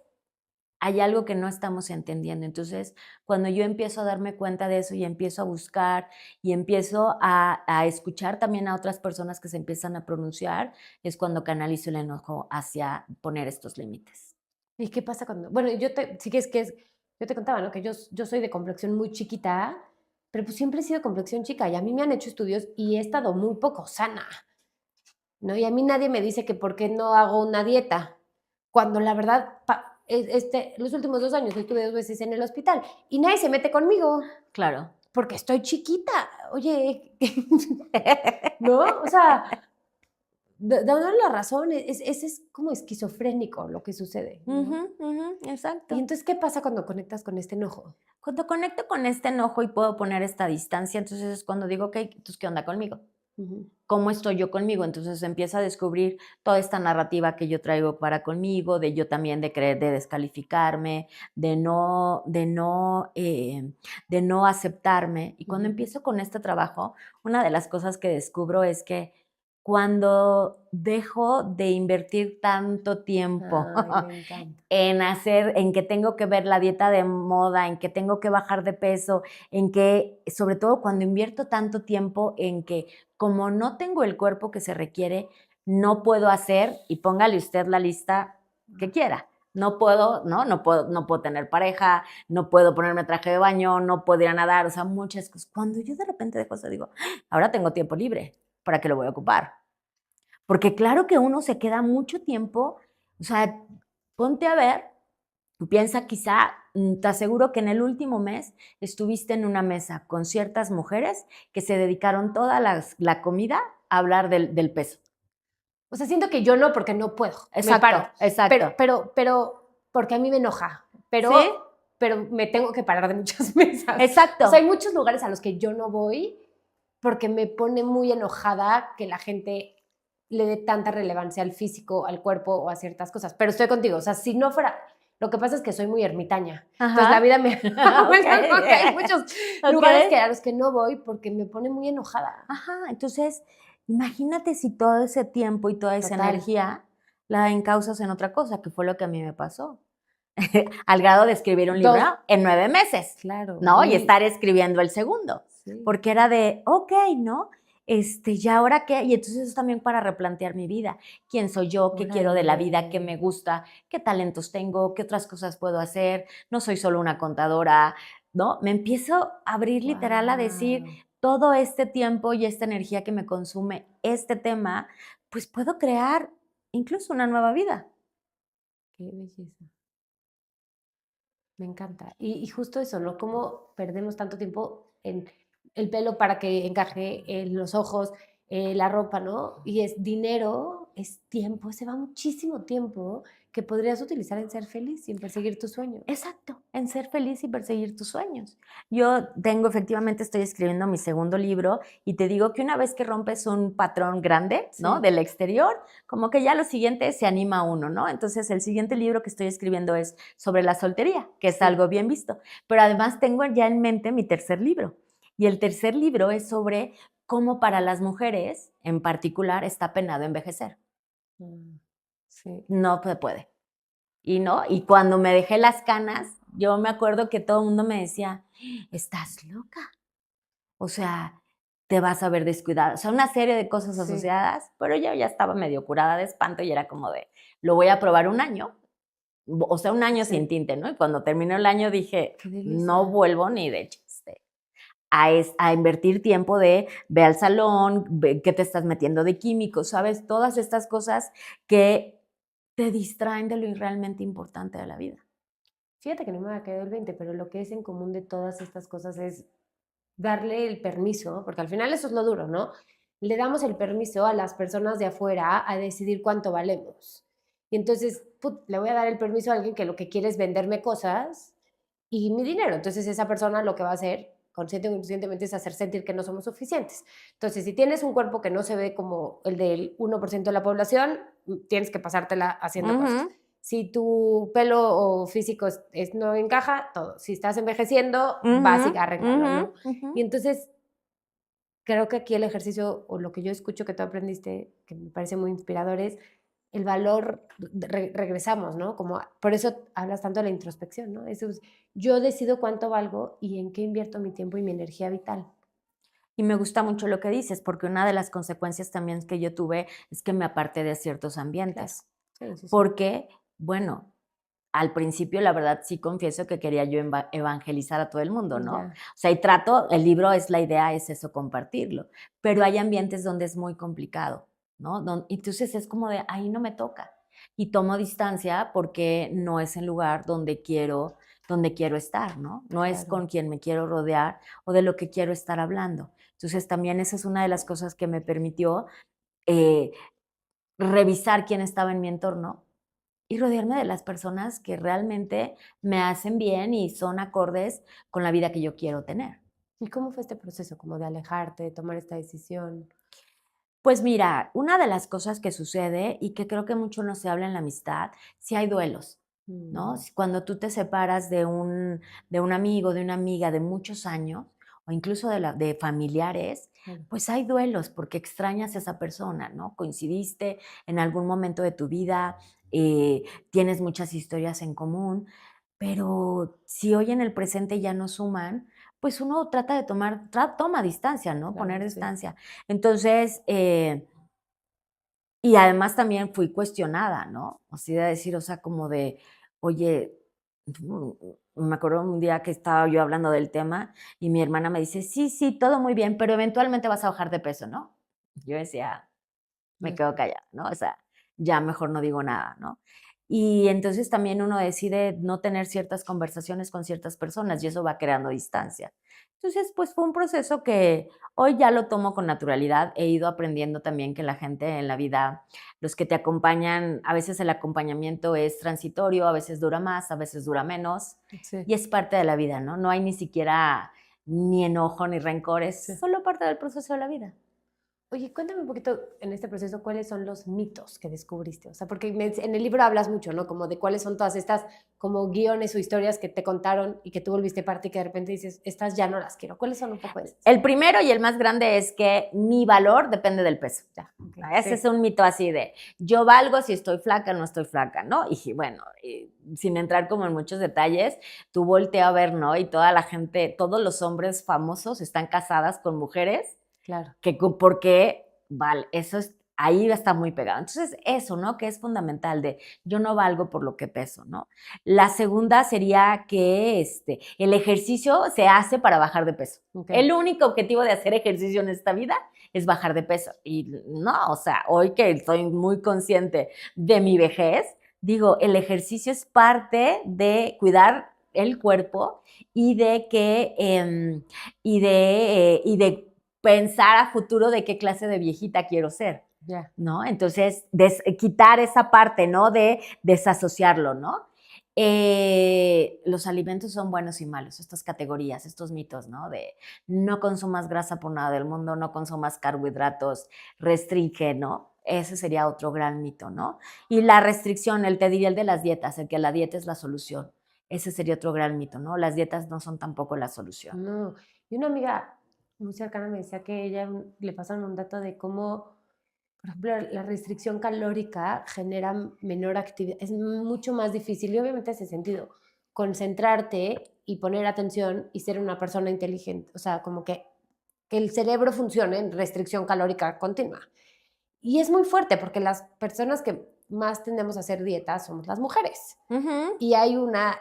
hay algo que no estamos entendiendo. Entonces, cuando yo empiezo a darme cuenta de eso y empiezo a buscar y empiezo a escuchar también a otras personas que se empiezan a pronunciar, es cuando canalizo el enojo hacia poner estos límites. ¿Y qué pasa cuando? Bueno, sí yo te contaba, ¿no? Que yo soy de complexión muy chiquita, pero pues siempre he sido de complexión chica y a mí me han hecho estudios y he estado muy poco sana, ¿no? Y a mí nadie me dice que por qué no hago una dieta, cuando la verdad, los últimos 2 años estuve 2 veces en el hospital y nadie se mete conmigo Claro. porque estoy chiquita. Oye, ¿no? O sea, dándole la razón, es como esquizofrénico lo que sucede, Ujú, ¿no? ujú, Y exacto. entonces, ¿qué pasa cuando conectas con este enojo? Cuando conecto con este enojo y puedo poner esta distancia, entonces es cuando digo, ok, entonces, ¿qué onda conmigo? Ujú. ¿Cómo estoy yo conmigo? Entonces empieza a descubrir toda esta narrativa que yo traigo para conmigo, de yo también de creer, de descalificarme, de no aceptarme. Y cuando Ujú. empiezo con este trabajo, una de las cosas que descubro es que cuando dejo de invertir tanto tiempo Ay, me encanta. en que tengo que ver la dieta de moda, en que tengo que bajar de peso, en que, sobre todo cuando invierto tanto tiempo en que como no tengo el cuerpo que se requiere, no puedo hacer, y póngale usted la lista que quiera. No puedo, ¿no? No puedo tener pareja, no puedo ponerme traje de baño, no puedo ir a nadar, o sea, muchas cosas. Cuando yo de repente dejo eso, digo, ahora tengo tiempo libre, ¿para qué lo voy a ocupar? Porque claro que uno se queda mucho tiempo, o sea, ponte a ver, piensa quizá, te aseguro que en el último mes estuviste en una mesa con ciertas mujeres que se dedicaron toda la comida a hablar del peso. O sea, siento que yo no, porque no puedo, me Exacto, paro, exacto. porque a mí me enoja, ¿Sí? pero me tengo que parar de muchas mesas. O sea, hay Exacto. muchos lugares a los que yo no voy porque me pone muy enojada que la gente le dé tanta relevancia al físico, al cuerpo o a ciertas cosas. Pero estoy contigo, o sea, si no fuera, lo que pasa es que soy muy ermitaña. Entonces la Ajá. vida me ha vuelto loca. Hay Ok. muchos Ok. lugares a los que no voy porque me pone muy enojada. Ajá, entonces, imagínate si todo ese tiempo y toda esa Total. energía la encausas en otra cosa, que fue lo que a mí me pasó. Al grado de escribir un libro Dos, en 9 meses, claro. ¿no? Y estar escribiendo el segundo, Sí, porque era de, okey, ¿no? ¿Y ahora qué? Y entonces es también para replantear mi vida. ¿Quién soy yo? ¿Qué quiero de la vida? ¿Qué órale. me gusta? ¿Qué talentos tengo? ¿Qué otras cosas puedo hacer? No soy solo una contadora, ¿no? Me empiezo a abrir literal a decir, Wow, todo este tiempo y esta energía que me consume este tema, pues puedo crear incluso una nueva vida. qué belleza. Me encanta. Y justo eso, ¿no? Cómo perdemos tanto tiempo en el pelo para que encaje, en los ojos, la ropa, ¿no? Y es dinero, es tiempo, se va muchísimo tiempo que podrías utilizar en ser feliz y en perseguir tus sueños. Exacto, en ser feliz y perseguir tus sueños. Yo efectivamente estoy escribiendo mi segundo libro y te digo que una vez que rompes un patrón grande, ¿no? Sí. Del exterior, como que ya lo siguiente se anima uno, ¿no? Entonces el siguiente libro que estoy escribiendo es sobre la soltería, que es Sí. algo bien visto. Pero además tengo ya en mente mi tercer libro. Y el tercer libro es sobre cómo para las mujeres en particular está penado envejecer. Mm, sí. No se puede. Y no, y cuando me dejé las canas, yo me acuerdo que todo el mundo me decía, estás loca. O sea, te vas a ver descuidada. O sea, una serie de cosas Sí. asociadas, pero yo ya estaba medio curada de espanto y era como de, lo voy a probar un año. O sea, un año sin Sí. tinte, ¿no? Y cuando terminó el año dije, Qué no delicia. vuelvo ni de chiste a invertir tiempo de ve al salón, ve qué te estás metiendo de químicos, ¿sabes? Todas estas cosas que te distraen de lo realmente importante de la vida. Fíjate que no me va a caer el 20, pero lo que es en común de todas estas cosas es darle el permiso, porque al final eso es lo duro, ¿no? Le damos el permiso a las personas de afuera a decidir cuánto valemos. Y entonces, le voy a dar el permiso a alguien que lo que quiere es venderme cosas y mi dinero. Entonces esa persona lo que va a hacer, consciente o inconscientemente, es hacer sentir que no somos suficientes. Entonces, si tienes un cuerpo que no se ve como el del 1% de la población, tienes que pasártela haciendo cosas. Ujú, Si tu pelo o físico no encaja, todo. Si estás envejeciendo, vas y ujú, arréglalo, ujú, ¿no? ujú. Y entonces, creo que aquí el ejercicio, o lo que yo escucho que tú aprendiste, que me parece muy inspirador, es el valor, regresamos, ¿no? Por eso hablas tanto de la introspección, ¿no? Eso es, yo decido cuánto valgo y en qué invierto mi tiempo y mi energía vital. Y me gusta mucho lo que dices, porque una de las consecuencias también que yo tuve es que me aparté de ciertos Claro. ambientes, Sí, sí, sí. porque, bueno, al principio, la verdad, sí confieso que quería yo evangelizar a todo el mundo, ¿no? O Ya, sea, y el libro es la idea, es eso, compartirlo, pero hay ambientes donde es muy complicado, ¿no? Entonces es como de, ahí no me toca. Y tomo distancia porque no es el lugar donde quiero estar, ¿no? No es claro. con quien me quiero rodear o de lo que quiero estar hablando. Entonces también esa es una de las cosas que me permitió eh, revisar quién estaba en mi entorno y rodearme de las personas que realmente me hacen bien y son acordes con la vida que yo quiero tener. ¿Y cómo fue este proceso, como de alejarte, de tomar esta decisión? Pues mira, una de las cosas que sucede y que creo que mucho no se habla en la amistad, sí hay duelos, ¿no? Mm, Cuando tú te separas de un amigo, de una amiga de muchos años o incluso de familiares, claro. pues hay duelos porque extrañas a esa persona, ¿no? Coincidiste en algún momento de tu vida, eh, tienes muchas historias en común, pero si hoy en el presente ya no suman, pues uno trata de toma distancia, ¿no? Poner Claro, sí. distancia. Entonces, y además también fui cuestionada, ¿no? Así de decir, o sea, como de, oye, mm, me acuerdo un día que estaba yo hablando del tema y mi hermana me dice, sí, sí, todo muy bien, pero eventualmente vas a bajar de peso, ¿no? Yo decía, me No, quedo callada, ¿no? O sea, ya mejor no digo nada, ¿no? Y entonces también uno decide no tener ciertas conversaciones con ciertas personas y eso va creando distancia. Entonces, pues fue un proceso que hoy ya lo tomo con naturalidad. He ido aprendiendo también que la gente en la vida, los que te acompañan, a veces el acompañamiento es transitorio, a veces dura más, a veces dura menos sí, y es parte de la vida, ¿no? No hay ni siquiera ni enojo ni rencor, es sí. solo parte del proceso de la vida. Oye, cuéntame un poquito en este proceso cuáles son los mitos que descubriste. O sea, porque en el libro hablas mucho, ¿no? Como de cuáles son todas estas como guiones o historias que te contaron y que tú volviste parte y que de repente dices, estas ya no las quiero. ¿Cuáles son un poco de esas? El primero y el más grande es que mi valor depende del peso. Ya, ok, Ese es sí, un mito así de yo valgo si estoy flaca o no estoy flaca, ¿no? Y bueno, sin entrar como en muchos detalles, tú voltea a ver, ¿no? Y toda la gente, todos los hombres famosos están casadas con mujeres claro. porque, vale, eso es, ahí está muy pegado. Entonces, eso, ¿no? Que es fundamental de yo no valgo por lo que peso, ¿no? La segunda sería que el ejercicio se hace para bajar de peso. Ok, El único objetivo de hacer ejercicio en esta vida es bajar de peso. Y no, o sea, hoy que estoy muy consciente de mi vejez, digo, el ejercicio es parte de cuidar el cuerpo y de que, y de pensar a futuro de qué clase de viejita quiero ser, ya. ¿no? Entonces, quitar esa parte, ¿no? De desasociarlo, ¿no? Los alimentos son buenos y malos, estas categorías, estos mitos, ¿no? De no consumas grasa por nada del mundo, no consumas carbohidratos, restringe, ¿no? Ese sería otro gran mito, ¿no? Y la restricción, te diría el de las dietas, el que la dieta es la solución. Ese sería otro gran mito, ¿no? Las dietas no son tampoco la solución. No. Y una amiga muy cercana me decía que ella le pasaron un dato de cómo, por ejemplo, la restricción calórica genera menor actividad, es mucho más difícil y obviamente hace sentido concentrarte y poner atención y ser una persona inteligente, o sea, como que el cerebro funcione en restricción calórica continua. Y es muy fuerte porque las personas que más tendemos a hacer dietas somos las mujeres Ujú, y hay una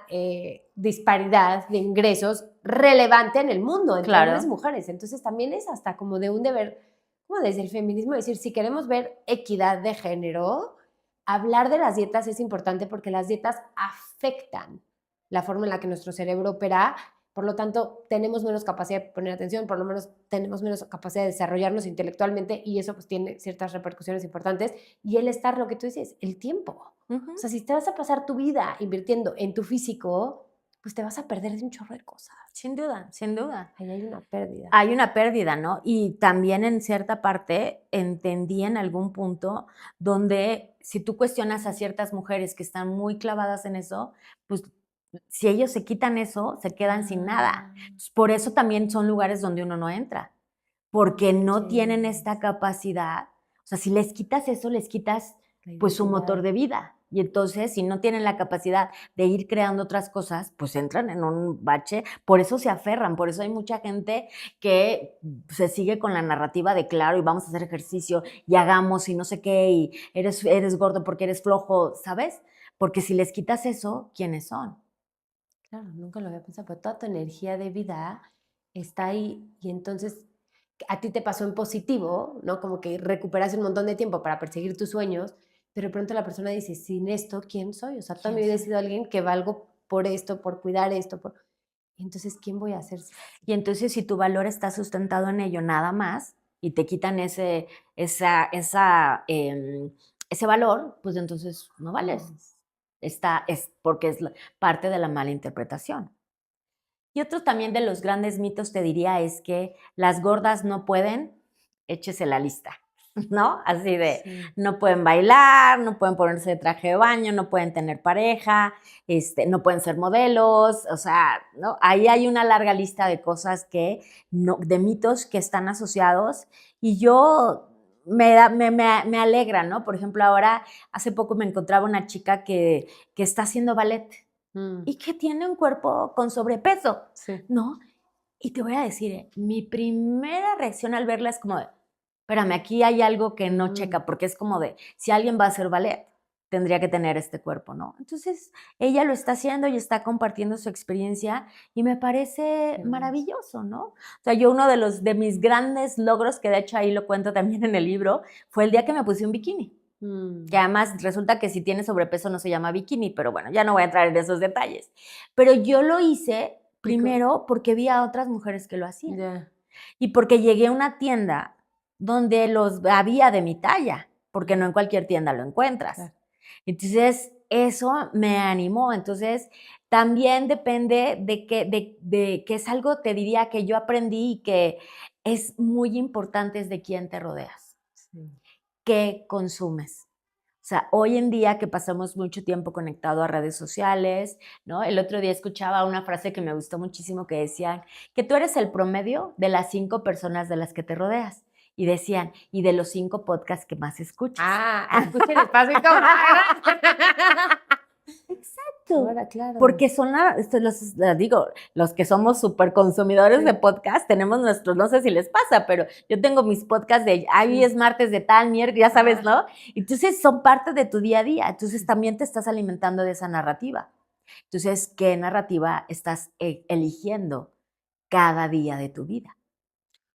disparidad de ingresos relevante en el mundo entre hombres y claro. mujeres. Entonces también es hasta como de un deber, como desde el feminismo, decir, si queremos ver equidad de género, hablar de las dietas es importante porque las dietas afectan la forma en la que nuestro cerebro opera. Por lo tanto, tenemos menos capacidad de poner atención, por lo menos tenemos menos capacidad de desarrollarnos intelectualmente y eso pues tiene ciertas repercusiones importantes. Y el estar, lo que tú dices, el tiempo. O Ujú. sea, si te vas a pasar tu vida invirtiendo en tu físico, pues te vas a perder de un chorro de cosas. Sin duda, sin duda. Ahí hay una pérdida. Hay una pérdida, ¿no? Y también en cierta parte entendí en algún punto donde si tú cuestionas a ciertas mujeres que están muy clavadas en eso, pues si ellos se quitan eso, se quedan sin nada. Por eso también son lugares donde uno no entra, porque no tienen esta capacidad. O sea, si les quitas eso, les quitas pues su motor de vida. Y entonces, si no tienen la capacidad de ir creando otras cosas, pues entran en un bache. Por eso se aferran, por eso hay mucha gente que se sigue con la narrativa de claro, y vamos a hacer ejercicio, y hagamos, y no sé qué, y eres gordo porque eres flojo, ¿sabes? Porque si les quitas eso, ¿quiénes son? Claro, nunca lo había pensado, pero toda tu energía de vida está ahí y entonces a ti te pasó en positivo, ¿no? Como que recuperas un montón de tiempo para perseguir tus sueños, pero de pronto la persona dice, sin esto, ¿quién soy? O sea, toda mi vida he sido alguien que valgo por esto, por cuidar esto, por... Entonces, ¿quién voy a ser? Y entonces si tu valor está sustentado en ello nada más y te quitan ese valor, pues entonces no vales. Es porque es parte de la mala interpretación. Y otro también de los grandes mitos te diría es que las gordas no pueden, échese la lista, ¿no? Así de, no pueden bailar, no pueden ponerse de traje de baño, no pueden tener pareja, no pueden ser modelos, o sea, ¿no? Ahí hay una larga lista de cosas de mitos que están asociados y yo me alegra, ¿no? Por ejemplo, ahora, hace poco me encontraba una chica que está haciendo ballet y que tiene un cuerpo con sobrepeso, ¿no? Y te voy a decir, mi primera reacción al verla es como de, espérame, aquí hay algo que no checa, porque es como de, si alguien va a hacer ballet, tendría que tener este cuerpo, ¿no? Entonces, ella lo está haciendo y está compartiendo su experiencia y me parece maravilloso, ¿no? O sea, yo uno de mis grandes logros, que de hecho ahí lo cuento también en el libro, fue el día que me puse un bikini. Que además resulta que si tienes sobrepeso no se llama bikini, pero bueno, ya no voy a entrar en esos detalles. Pero yo lo hice primero porque vi a otras mujeres que lo hacían. Y porque llegué a una tienda donde los había de mi talla, porque no en cualquier tienda lo encuentras. Entonces, eso me animó. Entonces, también depende de que es algo, te diría, que yo aprendí y que es muy importante es de quién te rodeas. ¿Qué consumes? O sea, hoy en día que pasamos mucho tiempo conectado a redes sociales, ¿no? El otro día escuchaba una frase que me gustó muchísimo que decían que tú eres el promedio de las 5 personas de las que te rodeas. Y decían, y de los 5 podcasts que más escuchas. Escuchen Espacio y Cámara. Exacto. Ahora, claro. Porque son los que somos súper consumidores de podcast, tenemos nuestros, no sé si les pasa, pero yo tengo mis podcasts de, hoy es martes de tal, miércoles, ya sabes, ¿no? Entonces son parte de tu día a día, entonces también te estás alimentando de esa narrativa. Entonces, ¿qué narrativa estás eligiendo cada día de tu vida?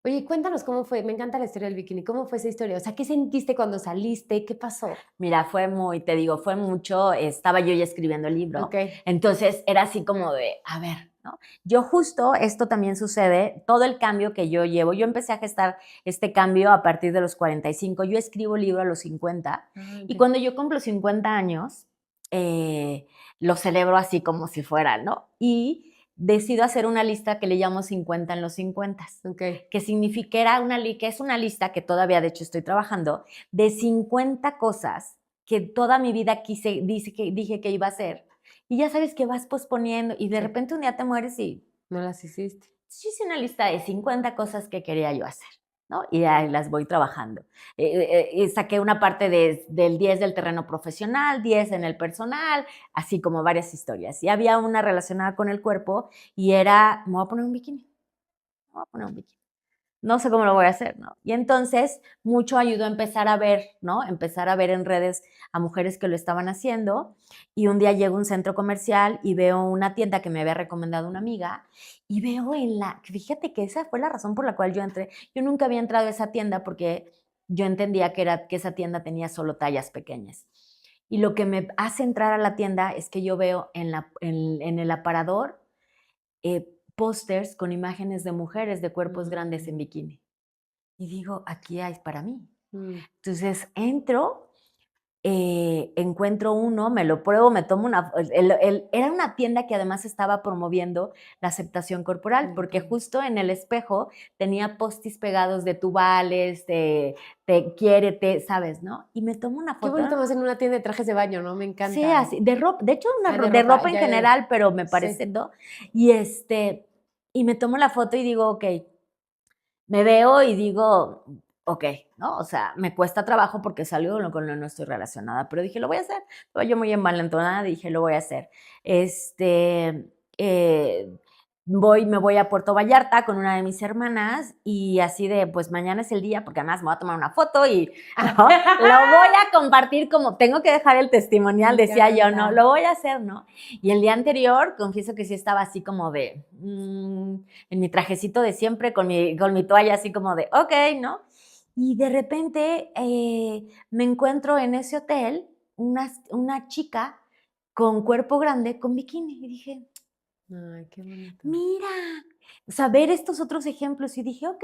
Oye, cuéntanos cómo fue, me encanta la historia del bikini, ¿cómo fue esa historia? O sea, ¿qué sentiste cuando saliste? ¿Qué pasó? Mira, fue mucho, estaba yo ya escribiendo el libro, entonces era así como de, a ver, ¿no? Yo justo, esto también sucede, todo el cambio que yo llevo, yo empecé a gestar este cambio a partir de los 45, yo escribo el libro a los 50, y cuando yo cumplo 50 años, lo celebro así como si fuera, ¿no? Y decido hacer una lista que le llamo 50 en los 50, que significa que es una lista que todavía de hecho estoy trabajando de 50 cosas que toda mi vida dije que iba a hacer y ya sabes que vas posponiendo y de repente un día te mueres y no las hiciste. Yo hice una lista de 50 cosas que quería yo hacer, ¿no? Y ahí las voy trabajando. Saqué una parte del 10 del terreno profesional, 10 en el personal, así como varias historias. Y había una relacionada con el cuerpo y era, me voy a poner un bikini. Me voy a poner un bikini. No sé cómo lo voy a hacer, ¿no? Y entonces mucho ayudó a empezar a ver, ¿no? Empezar a ver en redes a mujeres que lo estaban haciendo. Y un día llego a un centro comercial y veo una tienda que me había recomendado una amiga y veo fíjate que esa fue la razón por la cual yo entré. Yo nunca había entrado a esa tienda porque yo entendía que esa tienda tenía solo tallas pequeñas. Y lo que me hace entrar a la tienda es que yo veo en el aparador pósters con imágenes de mujeres de cuerpos grandes en bikini. Y digo, aquí hay para mí. Entonces entro encuentro uno, me lo pruebo, me tomo una... era una tienda que además estaba promoviendo la aceptación corporal, porque justo en el espejo tenía postis pegados de tu vales, de quiérete, ¿sabes, no? Y me tomo una Qué foto. bonito más en una tienda de trajes de baño, ¿no? Me encanta. Sí, así, de ropa, de hecho, de ropa en general, pero me parece, ¿no? Y me tomo la foto y digo, ok, me veo y digo, ok, ¿no? O sea, me cuesta trabajo porque es algo con lo que no estoy relacionada, pero dije, lo voy a hacer. Estaba yo muy envalentonada, dije, lo voy a hacer. Me voy a Puerto Vallarta con una de mis hermanas y así de, pues mañana es el día, porque además me voy a tomar una foto y ¿no? Lo voy a compartir como tengo que dejar el testimonial, decía yo, no, lo voy a hacer, ¿no? Y el día anterior, confieso que sí estaba así como de, en mi trajecito de siempre, con mi toalla así como de, ok, ¿no? Y de repente me encuentro en ese hotel una chica con cuerpo grande, con bikini, y dije, ay, qué bonito. Mira, o sea, ver estos otros ejemplos y dije, ok.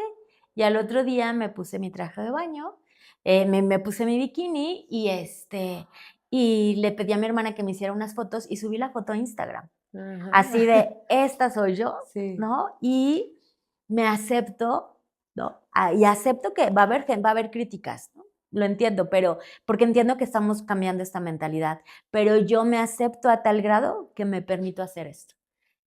Y al otro día me puse mi traje de baño, me puse mi bikini y le pedí a mi hermana que me hiciera unas fotos y subí la foto a Instagram. Ajá. Así de, esta soy yo, sí. ¿no? Y me acepto, ¿no? Y acepto que va a haber críticas, ¿no? Lo entiendo, pero porque entiendo que estamos cambiando esta mentalidad, pero yo me acepto a tal grado que me permito hacer esto.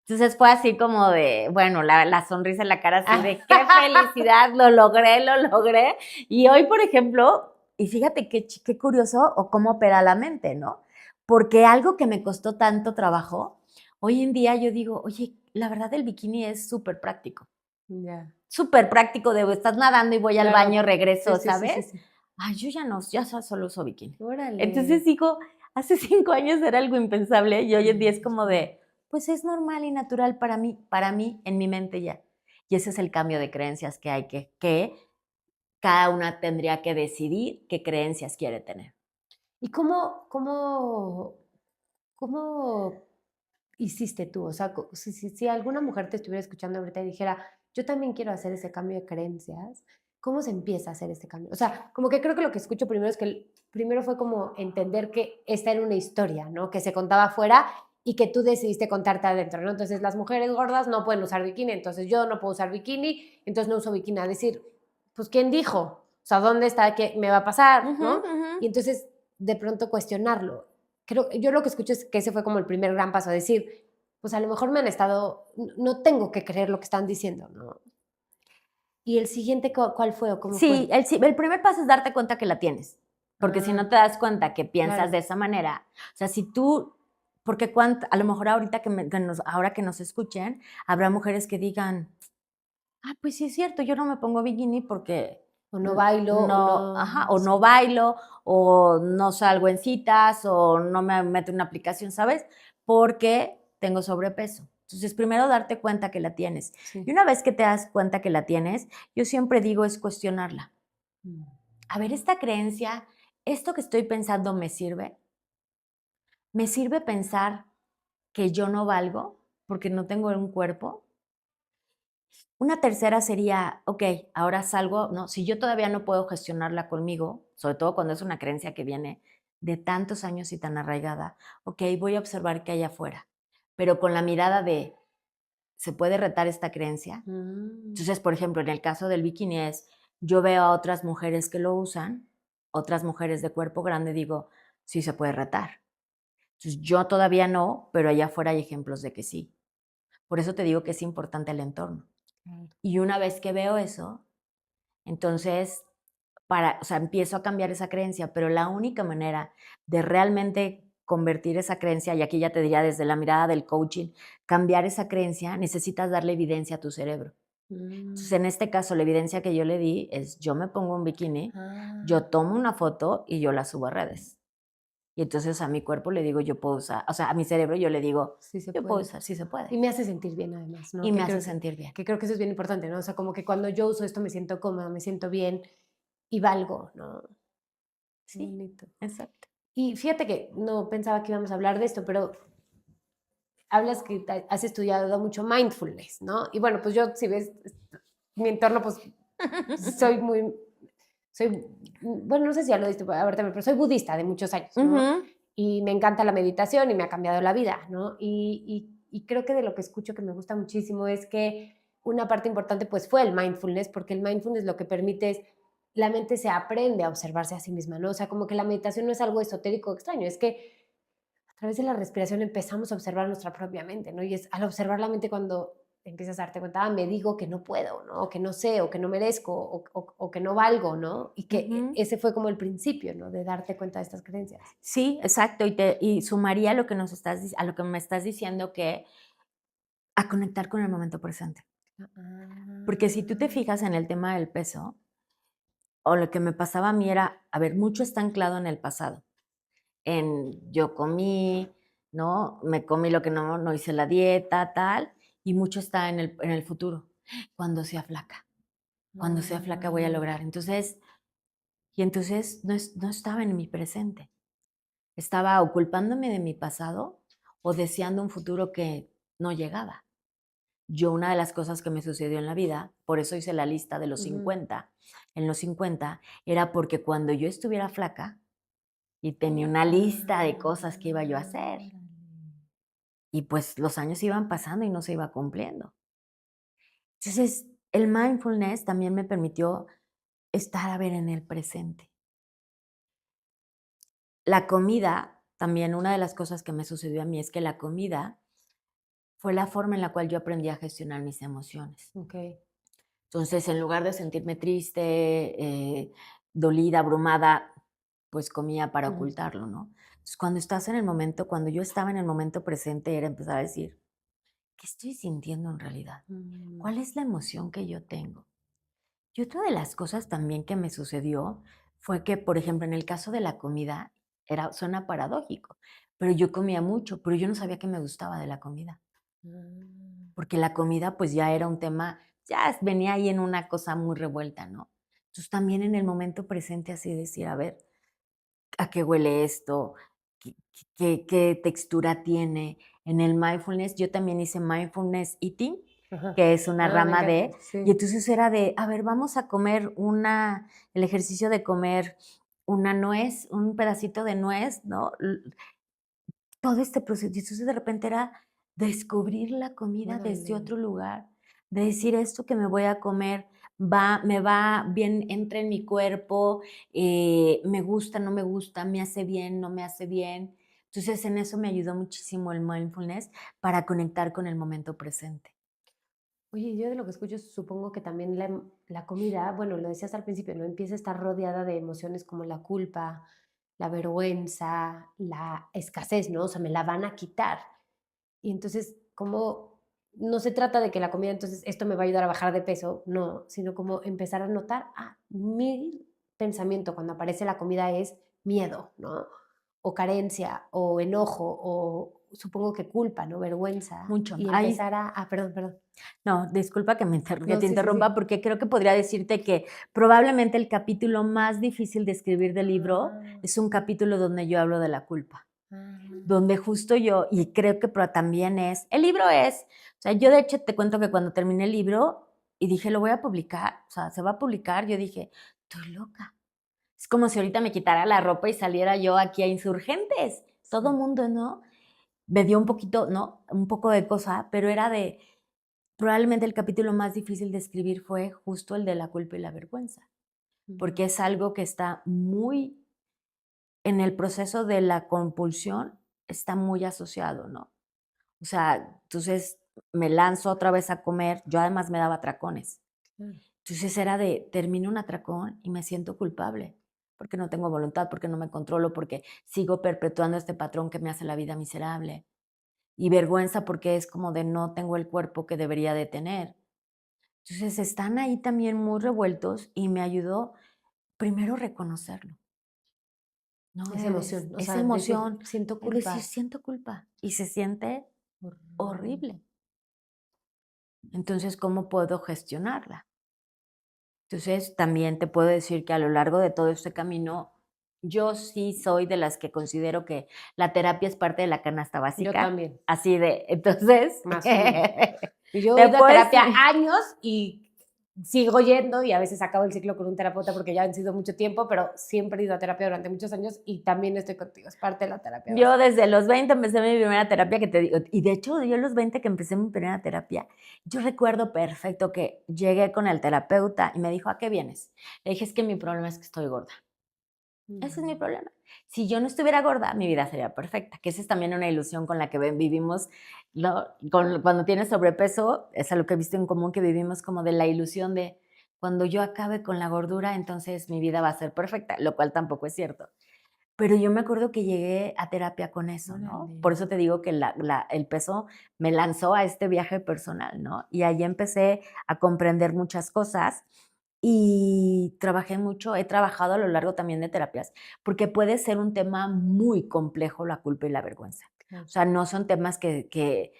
Entonces fue así como de, bueno, la sonrisa en la cara así de qué felicidad, lo logré. Y hoy, por ejemplo, y fíjate qué curioso o cómo opera la mente, ¿no? Porque algo que me costó tanto trabajo, hoy en día yo digo, oye, la verdad el bikini es súper práctico. Ya. Súper práctico de, estás nadando y voy al baño, regreso, sí, ¿sabes? Sí. Ay, yo ya no, ya solo uso bikini. Órale. Entonces digo, hace 5 años era algo impensable y hoy en día es como de, pues es normal y natural para mí, en mi mente ya. Y ese es el cambio de creencias que hay que cada una tendría que decidir qué creencias quiere tener. ¿Y cómo hiciste tú? O sea, si alguna mujer te estuviera escuchando ahorita y dijera, yo también quiero hacer ese cambio de creencias, ¿cómo se empieza a hacer este cambio? O sea, como que creo que lo que escucho primero es que primero fue como entender que esta era una historia, ¿no? Que se contaba afuera y que tú decidiste contarte adentro, ¿no? Entonces, las mujeres gordas no pueden usar bikini, entonces yo no puedo usar bikini, entonces no uso bikini. A decir, pues, ¿quién dijo? O sea, ¿dónde está? ¿Qué me va a pasar? ¿No? Y entonces, de pronto cuestionarlo. Yo lo que escucho es que ese fue como el primer gran paso, decir, pues a lo mejor me han estado, no tengo que creer lo que están diciendo, ¿no? ¿Y el siguiente cuál fue o cómo fue? Sí, el primer paso es darte cuenta que la tienes, porque si no te das cuenta que piensas de esa manera, o sea, si tú, porque a lo mejor ahorita ahora que nos escuchen, habrá mujeres que digan, pues sí es cierto, yo no me pongo bikini porque o no bailo, o no bailo, o no salgo en citas, o no me meto en una aplicación, ¿sabes? Porque tengo sobrepeso. Entonces, primero darte cuenta que la tienes. Sí. Y una vez que te das cuenta que la tienes, yo siempre digo es cuestionarla. A ver, esta creencia, esto que estoy pensando me sirve. ¿Me sirve pensar que yo no valgo porque no tengo un cuerpo? Una tercera sería, ok, ahora salgo, ¿no? Si yo todavía no puedo gestionarla conmigo, sobre todo cuando es una creencia que viene de tantos años y tan arraigada, ok, voy a observar qué hay afuera, pero con la mirada de, ¿se puede retar esta creencia? Entonces, por ejemplo, en el caso del bikini yo veo a otras mujeres que lo usan, otras mujeres de cuerpo grande, digo, sí se puede retar. Entonces, yo todavía no, pero allá afuera hay ejemplos de que sí. Por eso te digo que es importante el entorno. Y una vez que veo eso, entonces, empiezo a cambiar esa creencia, pero la única manera de realmente convertir esa creencia, y aquí ya te diría desde la mirada del coaching, cambiar esa creencia, necesitas darle evidencia a tu cerebro. Entonces, en este caso, la evidencia que yo le di es, yo me pongo un bikini, yo tomo una foto y yo la subo a redes. Y entonces a mi cuerpo le digo, yo puedo usar, o sea, a mi cerebro yo le digo, puedo usar, sí se puede. Y me hace sentir bien además, ¿no? Y me hace sentir bien. Que creo que eso es bien importante, ¿no? O sea, como que cuando yo uso esto me siento cómoda, me siento bien y valgo, ¿no? Sí, bonito. Exacto. Y fíjate que no pensaba que íbamos a hablar de esto, pero hablas que has estudiado mucho mindfulness, ¿no? Y bueno, pues yo, si ves mi entorno, pues soy muy bueno, no sé si ya lo diste ahorita, pero soy budista de muchos años, ¿no? Ujú. Y me encanta la meditación y me ha cambiado la vida, ¿no? Y creo que de lo que escucho que me gusta muchísimo es que una parte importante pues fue el mindfulness, porque el mindfulness lo que permite es la mente se aprende a observarse a sí misma, ¿no? O sea, como que la meditación no es algo esotérico o extraño, es que a través de la respiración empezamos a observar nuestra propia mente, ¿no? Y es al observar la mente cuando empiezas a darte cuenta, me digo que no puedo, ¿no? O que no sé, o que no merezco, o que no valgo, ¿no? Y que Ujú. ese fue como el principio, ¿no? De darte cuenta de estas creencias. Sí, exacto, y sumaría lo que a lo que me estás diciendo, que a conectar con el momento presente. Porque si tú te Ah. fijas en el tema del peso, o lo que me pasaba a mí era, a ver, mucho está anclado en el pasado, en yo comí, ¿no? Me comí lo que no hice la dieta, tal, y mucho está en el futuro. Cuando sea flaca voy a Ah. lograr. Entonces no estaba en mi presente. Estaba o culpándome de mi pasado o deseando un futuro que no llegaba. Yo, una de las cosas que me sucedió en la vida, por eso hice la lista de los Ujú. 50, en los 50, era porque cuando yo estuviera flaca y tenía una lista de Ah, cosas que iba yo a hacer, órale. y pues los años iban pasando y no se iba cumpliendo. Entonces, el mindfulness también me permitió estar a ver en el presente. La comida, también una de las cosas que me sucedió a mí es que la comida fue la forma en la cual yo aprendí a gestionar mis emociones. Okey. Entonces, en lugar de sentirme triste, dolida, abrumada, pues comía para Ujú. ocultarlo, ¿no? Entonces, cuando yo estaba en el momento presente, era empezar a decir, ¿qué estoy sintiendo en realidad? Mm. ¿Cuál es la emoción que yo tengo? Y otra de las cosas también que me sucedió fue que, por ejemplo, en el caso de la comida, suena paradójico, pero yo comía mucho, pero yo no sabía qué me gustaba de la comida, Ah. porque la comida pues ya era un tema, venía ahí en una cosa muy revuelta, ¿no? Entonces también en el momento presente así decir, a ver, ¿a qué huele esto? ¿Qué textura tiene? En el mindfulness, yo también hice mindfulness eating, Ajá. que es una Ah, me rama encanta, y sí. entonces era de, a ver, vamos a comer el ejercicio de comer una nuez, un pedacito de nuez, ¿no? Todo este proceso. Y entonces de repente era descubrir la comida desde Órale. otro lugar, de decir esto que me voy a comer me va bien, entra en mi cuerpo, me gusta, no me gusta, me hace bien, no me hace bien. Entonces en eso me ayudó muchísimo el mindfulness para conectar con el momento presente. Oye, yo de lo que escucho supongo que también la comida, bueno, lo decías al principio, ¿no? Empieza a estar rodeada de emociones como la culpa, la vergüenza, la escasez, ¿no? O sea, me la van a quitar. Y entonces, como no se trata de que la comida, entonces, esto me va a ayudar a bajar de peso, no, sino como empezar a notar, mi pensamiento cuando aparece la comida es miedo, ¿no? O carencia, o enojo, o supongo que culpa, ¿no? Vergüenza. Mucho. Y Ahí, empezar perdón, perdón. no, disculpa que No, te sí, sí, interrumpa, sí. porque creo que podría decirte que probablemente el capítulo más difícil de escribir del libro Ah, es un capítulo donde yo hablo de la culpa. ah, Donde justo yo, y creo que también el libro o sea, yo de hecho te cuento que cuando terminé el libro y dije, lo voy a publicar, o sea, se va a publicar, yo dije, estoy loca. Es como si ahorita me quitara la ropa y saliera yo aquí a Insurgentes. Todo sí. mundo, ¿no? Me dio un poquito, ¿no? Un poco de cosa, pero probablemente el capítulo más difícil de escribir fue justo el de la culpa y la vergüenza, Ujú. porque es algo que está muy en el proceso de la compulsión, está muy asociado, ¿no? O sea, entonces me lanzo otra vez a comer, yo además me daba atracones. Claro. Entonces era de, termino un atracón y me siento culpable, porque no tengo voluntad, porque no me controlo, porque sigo perpetuando este patrón que me hace la vida miserable. Y vergüenza porque es como de no tengo el cuerpo que debería de tener. Entonces están ahí también muy revueltos y me ayudó primero reconocerlo, ¿no? Esa emoción, o Esa sea, decir: emoción, "Siento es decir, culpa". siento culpa y se siente Horrible. horrible. Entonces, ¿cómo puedo gestionarla? Entonces, también te puedo decir que a lo largo de todo este camino, yo sí soy de las que considero que la terapia es parte de la canasta Yo básica, también, así de, entonces, más o menos. Y yo he te ido a puedo terapia decir, años y sigo yendo y a veces acabo el ciclo con un terapeuta porque ya han sido mucho tiempo, pero siempre he ido a terapia durante muchos años y también estoy contigo, es parte de la terapia. Yo desde los 20 empecé mi primera terapia, que te digo, y de hecho yo a los 20 que empecé mi primera terapia, yo recuerdo perfecto que llegué con el terapeuta y me dijo, ¿a qué vienes? Le dije, es que mi problema es que estoy gorda. Ese es mi problema. Si yo no estuviera gorda, mi vida sería perfecta, que esa es también una ilusión con la que vivimos, ¿no? Cuando tienes sobrepeso, es algo que he visto en común, que vivimos como de la ilusión de cuando yo acabe con la gordura, entonces mi vida va a ser perfecta, lo cual tampoco es cierto. Pero yo me acuerdo que llegué a terapia con eso, ¿no? Órale. Por eso te digo que el peso me lanzó a este viaje personal, ¿no? Y ahí empecé a comprender muchas cosas y trabajé mucho, he trabajado a lo largo también de terapias, porque puede ser un tema muy complejo la culpa y la vergüenza. Claro. O sea, no son temas que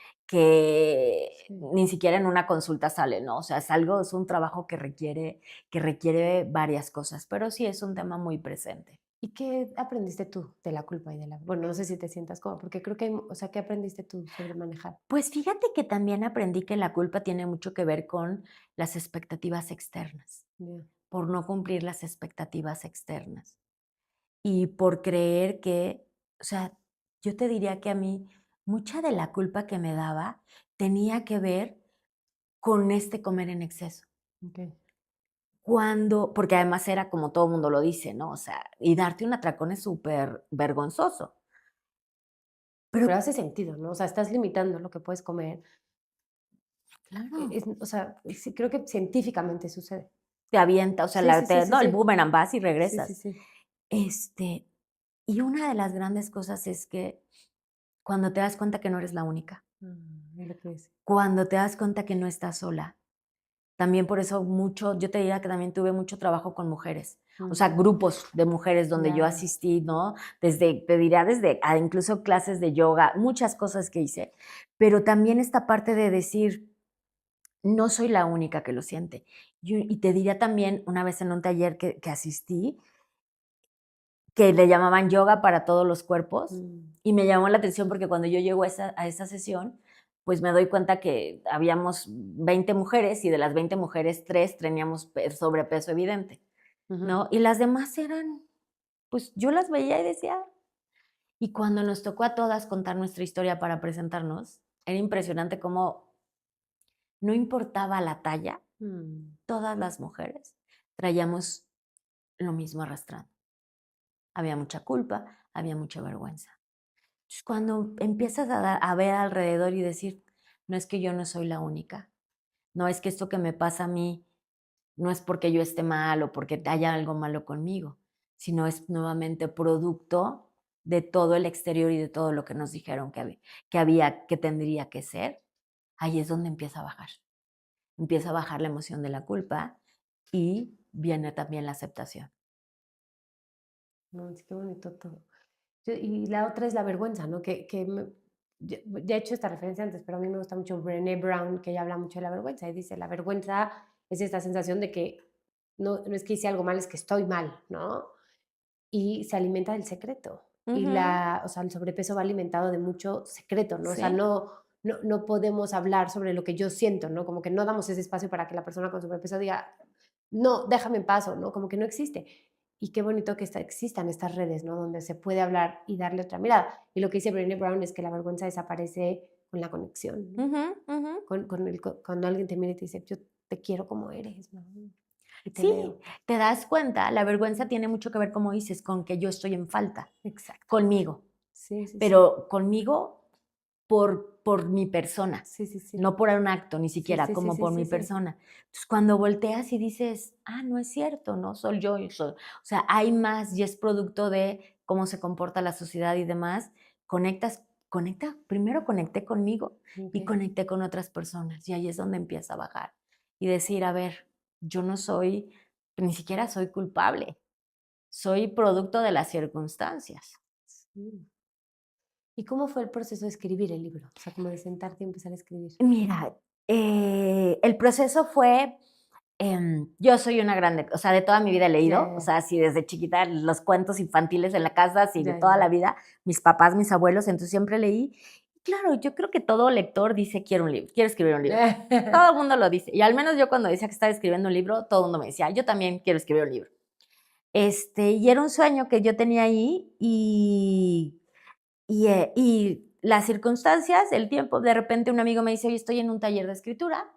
Sí. ni siquiera en una consulta salen, ¿no? O sea, es un trabajo que requiere varias cosas, pero sí es un tema muy presente. ¿Y qué aprendiste tú de la culpa y de la... Bueno, no sé si te sientas cómoda, porque creo que, o sea, ¿qué aprendiste tú sobre manejar? Pues fíjate que también aprendí que la culpa tiene mucho que ver con las expectativas externas, Ya. por no cumplir las expectativas externas y por creer que, o sea, yo te diría que a mí mucha de la culpa que me daba tenía que ver con este comer en exceso. Ok. Porque además era como todo el mundo lo dice, ¿no? O sea, y darte un atracón es súper vergonzoso. Sí, Pero pero hace sentido, ¿no? O sea, estás limitando lo que puedes comer. claro, O sea, sí, creo que científicamente sucede. te avienta, o sea, Sí, sí, sí, sí, no, el sí. boomerang vas y Sí, sí, regresas. sí. Este, y una de las grandes cosas es que cuando te das cuenta que no eres la única, Es lo que dice. cuando te das cuenta que no estás sola, también por eso yo te diría que también tuve mucho trabajo con mujeres, o sea, grupos de mujeres donde yo Ya. asistí, ¿no? Te diría desde incluso clases de yoga, muchas cosas que hice, pero también esta parte de decir, no soy la única que lo siente. Y te diría también, una vez en un taller que asistí, que le llamaban yoga para todos los cuerpos, Mm. y me llamó la atención porque cuando yo llego a esa sesión, pues me doy cuenta que habíamos 20 mujeres y de las 20 mujeres, 3 teníamos sobrepeso evidente, Ujú. ¿no? Y las demás eran, pues yo las veía y decía, y cuando nos tocó a todas contar nuestra historia para presentarnos, era impresionante cómo no importaba la talla, Mm. todas las mujeres traíamos lo mismo arrastrando. Había mucha culpa, había mucha vergüenza. Entonces, cuando empiezas a ver alrededor y decir, no es que yo no soy la única, no es que esto que me pasa a mí no es porque yo esté mal o porque haya algo malo conmigo, sino es nuevamente producto de todo el exterior y de todo lo que nos dijeron que tendría que ser, ahí es donde empieza a bajar. Empieza a bajar la emoción de la culpa y viene también la aceptación. No, es que bonito todo. Y la otra es la vergüenza, ¿no? Ya he hecho esta referencia antes, pero a mí me gusta mucho Brené Brown, que ella habla mucho de la vergüenza y dice, la vergüenza es esta sensación de que no es que hice algo mal, es que estoy mal, ¿no? Y se alimenta del secreto. Y Ujú, o sea, el sobrepeso va alimentado de mucho secreto, ¿no? O sea, sí. no podemos hablar sobre lo que yo siento, ¿no? Como que no damos ese espacio para que la persona con sobrepeso diga, no, déjame en paz, ¿no? Como que no existe. Y qué bonito que existan estas redes, ¿no? Donde se puede hablar y darle otra mirada. Y lo que dice Brené Brown es que la vergüenza desaparece con la conexión, ¿no? Ujú, ujú. Cuando alguien te mira y te dice, yo te quiero como eres, ¿no? Y te Sí, veo. te das cuenta, la vergüenza tiene mucho que ver, como dices, con que yo estoy en falta, Exactamente. conmigo, Sí, sí, sí. pero conmigo por mi persona, Sí, sí, sí. no por un acto, ni Sí, siquiera, sí, sí, como sí, por sí, mi sí. persona. Entonces, cuando volteas y dices, no es cierto, no soy yo soy, o sea, hay más y es producto de cómo se comporta la sociedad y demás, primero conecté conmigo y Okey. conecté con otras personas, y ahí es donde empieza a bajar y decir, a ver, yo no soy, ni siquiera soy culpable, soy producto de las circunstancias. Sí. ¿Y cómo fue el proceso de escribir el libro? O sea, como de sentarte y empezar a escribir. Mira, el proceso fue, yo soy una grande, o sea, de toda mi vida he Ya, leído, ya, o ya. sea, sí, desde chiquita los cuentos infantiles en la casa, sí, de Ya, toda ya, la ya. vida, mis papás, mis abuelos, entonces siempre leí. Claro, yo creo que todo lector dice, quiero un libro, quiero escribir un libro. Todo el mundo lo dice. Y al menos yo cuando decía que estaba escribiendo un libro, todo el mundo me decía, yo también quiero escribir un libro. Y era un sueño que yo tenía ahí y las circunstancias, el tiempo, de repente un amigo me dice, oye, estoy en un taller de escritura.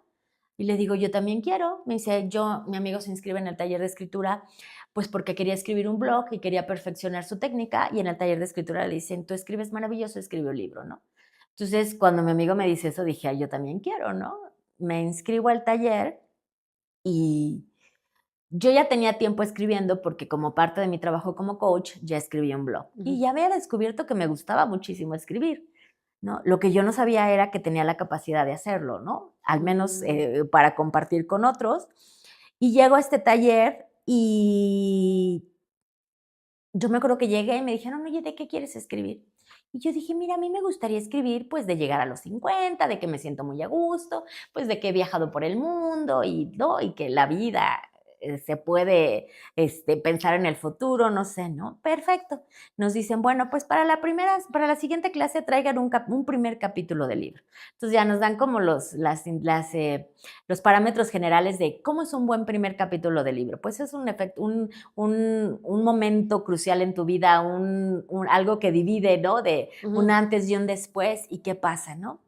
Y le digo, yo también quiero. Me dice, mi amigo se inscribe en el taller de escritura, pues porque quería escribir un blog y quería perfeccionar su técnica. Y en el taller de escritura le dicen, tú escribes maravilloso, escribe un libro, ¿no? Entonces, cuando mi amigo me dice eso, dije, yo también quiero, ¿no? Me inscribo al taller y yo ya tenía tiempo escribiendo porque como parte de mi trabajo como coach, ya escribí un blog. Y ya había descubierto que me gustaba muchísimo escribir, ¿no? Lo que yo no sabía era que tenía la capacidad de hacerlo, ¿no? Al menos para compartir con otros. Y llego a este taller y yo me acuerdo que llegué y me dijeron, oye, ¿de qué quieres escribir? Y yo dije, mira, a mí me gustaría escribir, pues, de llegar a los 50, de que me siento muy a gusto, pues, de que he viajado por el mundo y, ¿no? Y que la vida se puede pensar en el futuro, no sé, ¿no? Perfecto. Nos dicen, bueno, pues para la siguiente clase traigan un primer capítulo del libro. Entonces ya nos dan como los parámetros generales de cómo es un buen primer capítulo del libro. Pues es un momento crucial en tu vida, algo que divide, ¿no? De un antes y un después y qué pasa, ¿no?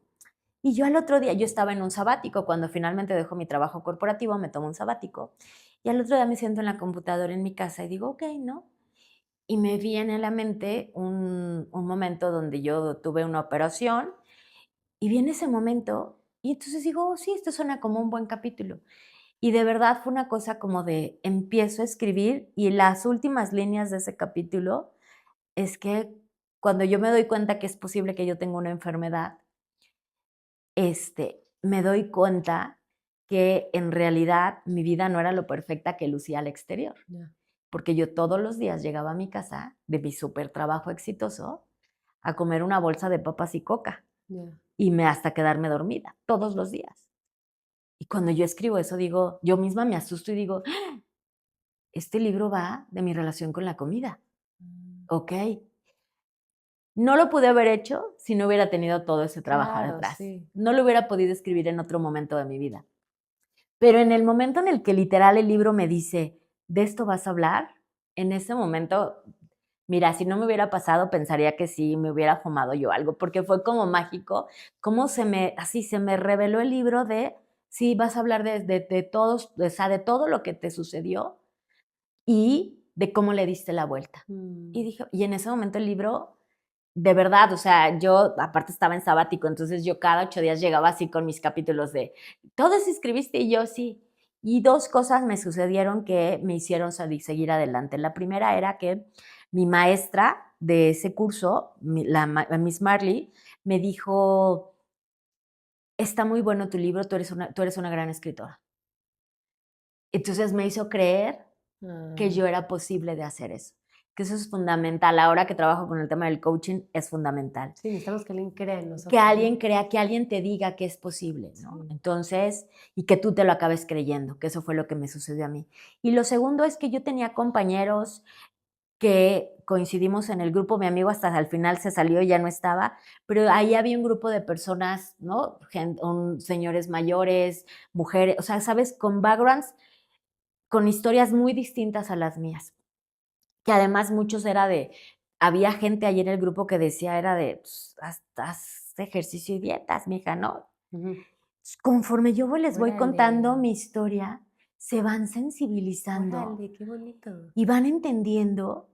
Y yo al otro día, yo estaba en un sabático, cuando finalmente dejo mi trabajo corporativo, me tomo un sabático, y al otro día me siento en la computadora en mi casa y digo, ok, ¿no? Y me viene a la mente un momento donde yo tuve una operación y viene ese momento y entonces digo, oh, sí, esto suena como un buen capítulo. Y de verdad fue una cosa como de empiezo a escribir y las últimas líneas de ese capítulo es que cuando yo me doy cuenta que es posible que yo tenga una enfermedad, me doy cuenta que en realidad mi vida no era lo perfecta que lucía al exterior. Yeah. Porque yo todos los días llegaba a mi casa de mi súper trabajo exitoso a comer una bolsa de papas y coca Yeah. y hasta quedarme dormida, todos los días. Y cuando yo escribo eso, digo, yo misma me asusto y digo, este libro va de mi relación con la comida. Ok. No lo pude haber hecho si no hubiera tenido todo ese trabajo Claro, detrás. sí. No lo hubiera podido escribir en otro momento de mi vida. Pero en el momento en el que literal el libro me dice, ¿de esto vas a hablar? En ese momento, mira, si no me hubiera pasado, pensaría que sí, me hubiera fumado yo algo, porque fue como mágico, cómo así se me reveló el libro de, sí, vas a hablar de todos, o sea, de todo lo que te sucedió y de cómo le diste la vuelta. Y dije, y en ese momento el libro, de verdad, o sea, yo aparte estaba en sabático, entonces yo cada 8 días llegaba así con mis capítulos de, ¿todo eso escribiste? Y yo sí. Y 2 cosas me sucedieron que me hicieron seguir adelante. La primera era que mi maestra de ese curso, Miss Marley, me dijo, está muy bueno tu libro, tú eres una gran escritora. Entonces me hizo creer que yo era posible de hacer eso. Que eso es fundamental. Ahora que trabajo con el tema del coaching, es fundamental. Sí, necesitamos que alguien crea en nosotros. Que alguien crea, que alguien te diga que es posible, ¿no? Sí. Entonces, y que tú te lo acabes creyendo, que eso fue lo que me sucedió a mí. Y lo segundo es que yo tenía compañeros que coincidimos en el grupo, mi amigo hasta al final se salió y ya no estaba, pero ahí había un grupo de personas, ¿no? Señores mayores, mujeres, o sea, ¿sabes? Con backgrounds, con historias muy distintas a las mías. Que además muchos había gente ahí en el grupo que decía, era de, pues, haz ejercicio y dietas, mija, ¿no? Conforme yo les voy contando mi historia, se van sensibilizando Órale, qué bonito. y van entendiendo.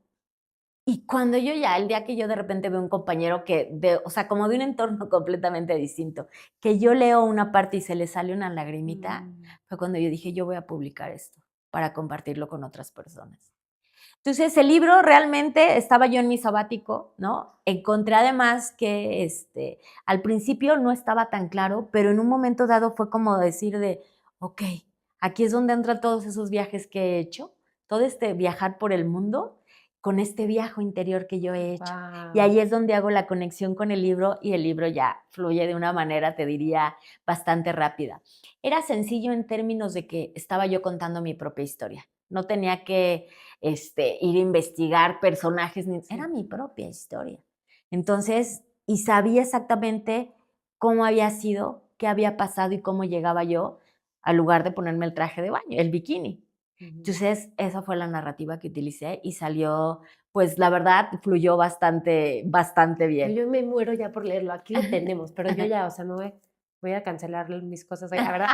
Y cuando el día que yo de repente veo un compañero o sea, como de un entorno completamente distinto, que yo leo una parte y se le sale una lagrimita, fue cuando yo dije, yo voy a publicar esto para compartirlo con otras personas. Entonces, el libro realmente estaba yo en mi sabático, ¿no? Encontré además que al principio no estaba tan claro, pero en un momento dado fue como decir ok, aquí es donde entran todos esos viajes que he hecho, todo viajar por el mundo con este viaje interior que yo he hecho. Wow. Y ahí es donde hago la conexión con el libro y el libro ya fluye de una manera, te diría, bastante rápida. Era sencillo en términos de que estaba yo contando mi propia historia. No tenía que ir a investigar personajes, era mi propia historia. Entonces, y sabía exactamente cómo había sido, qué había pasado y cómo llegaba yo al lugar de ponerme el traje de baño, el bikini. Entonces, esa fue la narrativa que utilicé y salió, pues la verdad, fluyó bastante bien. Yo me muero ya por leerlo. Aquí lo tenemos, pero yo ya, o sea, no voy a cancelar mis cosas, la verdad.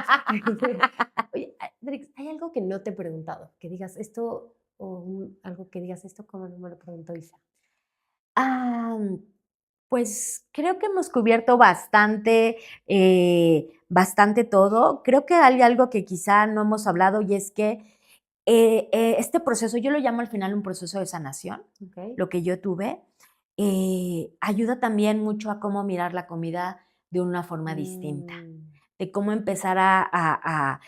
Oye, Adrix, ¿hay algo que no te he preguntado? Que digas esto o algo que digas esto, ¿cómo no me lo preguntó Isa? Pues creo que hemos cubierto bastante todo. Creo que hay algo que quizá no hemos hablado y es que este proceso, yo lo llamo al final un proceso de sanación, Okay. lo que yo tuve, ayuda también mucho a cómo mirar la comida de una forma distinta, de cómo empezar a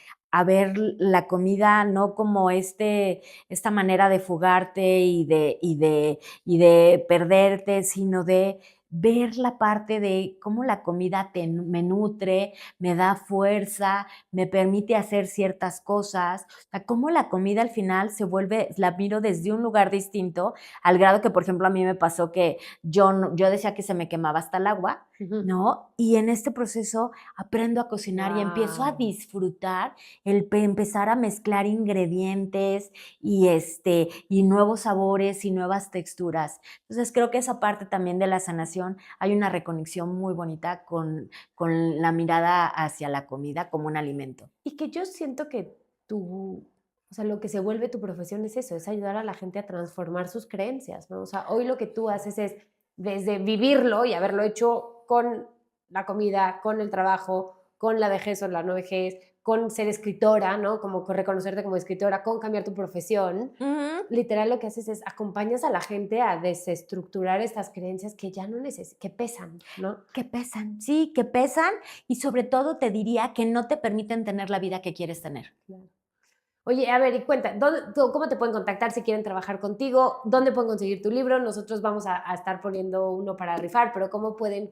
ver la comida no como esta manera de fugarte y de perderte, sino de ver la parte de cómo la comida me nutre, me da fuerza, me permite hacer ciertas cosas. O sea, cómo la comida al final se vuelve, la miro desde un lugar distinto, al grado que, por ejemplo, a mí me pasó que yo decía que se me quemaba hasta el agua, ¿no? Y en este proceso aprendo a cocinar y empiezo a disfrutar empezar a mezclar ingredientes y nuevos sabores y nuevas texturas. Entonces creo que esa parte también de la sanación, hay una reconexión muy bonita con la mirada hacia la comida como un alimento. Y que yo siento que o sea, lo que se vuelve tu profesión es eso, es ayudar a la gente a transformar sus creencias, ¿no? O sea, hoy lo que tú haces es desde vivirlo y haberlo hecho con la comida, con el trabajo, con la vejez o la no vejez, con ser escritora, ¿no? Como reconocerte como escritora, con cambiar tu profesión. Literal lo que haces es acompañas a la gente a desestructurar estas creencias que ya no que pesan, ¿no? Que pesan, sí, que pesan y sobre todo te diría que no te permiten tener la vida que quieres tener. Claro. Oye, a ver, y cuenta, ¿cómo te pueden contactar si quieren trabajar contigo? ¿Dónde pueden conseguir tu libro? Nosotros vamos a estar poniendo uno para rifar, pero ¿cómo pueden?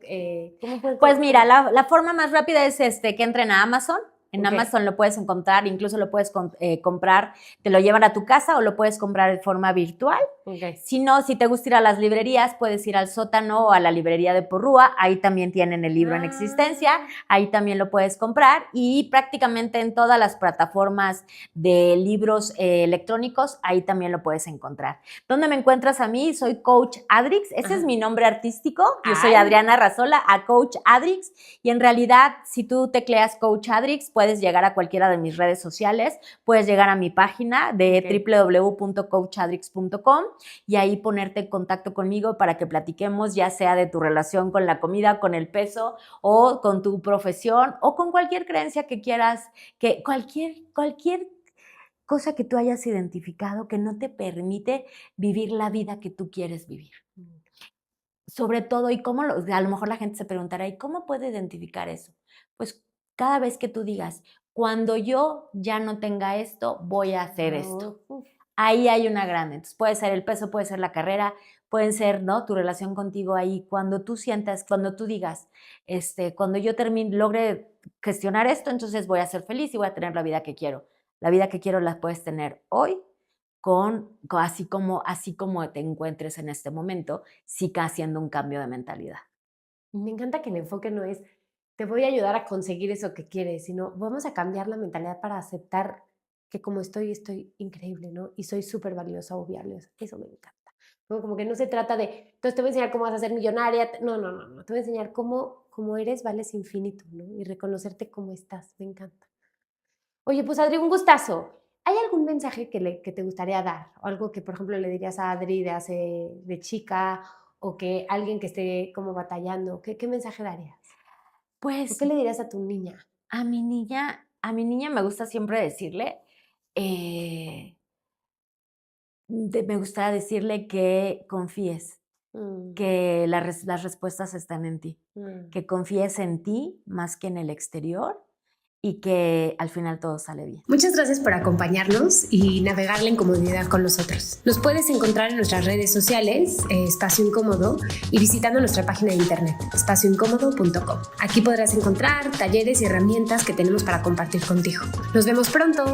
Pues mira, la forma más rápida es que entren a Amazon. En Okay. Amazon lo puedes encontrar, incluso lo puedes comprar, te lo llevan a tu casa o lo puedes comprar de forma virtual. Okay. Si no, si te gusta ir a las librerías, puedes ir al Sótano o a la librería de Porrúa, ahí también tienen el libro en existencia, ahí también lo puedes comprar y prácticamente en todas las plataformas de libros electrónicos, ahí también lo puedes encontrar. ¿Dónde me encuentras a mí? Soy Coach Adrix, ese es mi nombre artístico, yo soy Adriana Razola, a Coach Adrix, y en realidad, si tú tecleas Coach Adrix, puedes llegar a cualquiera de mis redes sociales, puedes llegar a mi página de www.coachadrix.com y ahí ponerte en contacto conmigo para que platiquemos, ya sea de tu relación con la comida, con el peso o con tu profesión o con cualquier creencia que quieras, que cualquier cosa que tú hayas identificado que no te permite vivir la vida que tú quieres vivir. Sobre todo, y cómo a lo mejor la gente se preguntará, ¿y cómo puedo identificar eso? Pues cada vez que tú digas, cuando yo ya no tenga esto, voy a hacer esto. Ahí hay una grande. Entonces puede ser el peso, puede ser la carrera, pueden ser, ¿no? Tu relación contigo ahí. Cuando tú sientas, cuando tú digas, cuando yo logre gestionar esto, entonces voy a ser feliz y voy a tener la vida que quiero. La vida que quiero la puedes tener hoy, así como te encuentres en este momento, siga haciendo un cambio de mentalidad. Me encanta que el enfoque no es te voy a ayudar a conseguir eso que quieres, sino vamos a cambiar la mentalidad para aceptar que como estoy increíble, ¿no? Y soy súper valiosa o valiosa. Eso me encanta. ¿No? Como que no se trata de, entonces te voy a enseñar cómo vas a ser millonaria. No. Te voy a enseñar cómo eres, vales infinito, ¿no? Y reconocerte cómo estás. Me encanta. Oye, pues Adri, un gustazo. ¿Hay algún mensaje que te gustaría dar? O algo que, por ejemplo, le dirías a Adri de chica o que alguien que esté como batallando? ¿Qué mensaje darías? Pues, ¿qué le dirías a tu niña? A mi niña me gusta siempre decirle, me gusta decirle que confíes, que las respuestas están en ti, que confíes en ti más que en el exterior y que al final todo sale bien. Muchas gracias por acompañarnos y navegar la incomodidad con nosotros. Nos puedes encontrar en nuestras redes sociales, Espacio Incómodo, y visitando nuestra página de internet, espacioincómodo.com. Aquí podrás encontrar talleres y herramientas que tenemos para compartir contigo. Nos vemos pronto.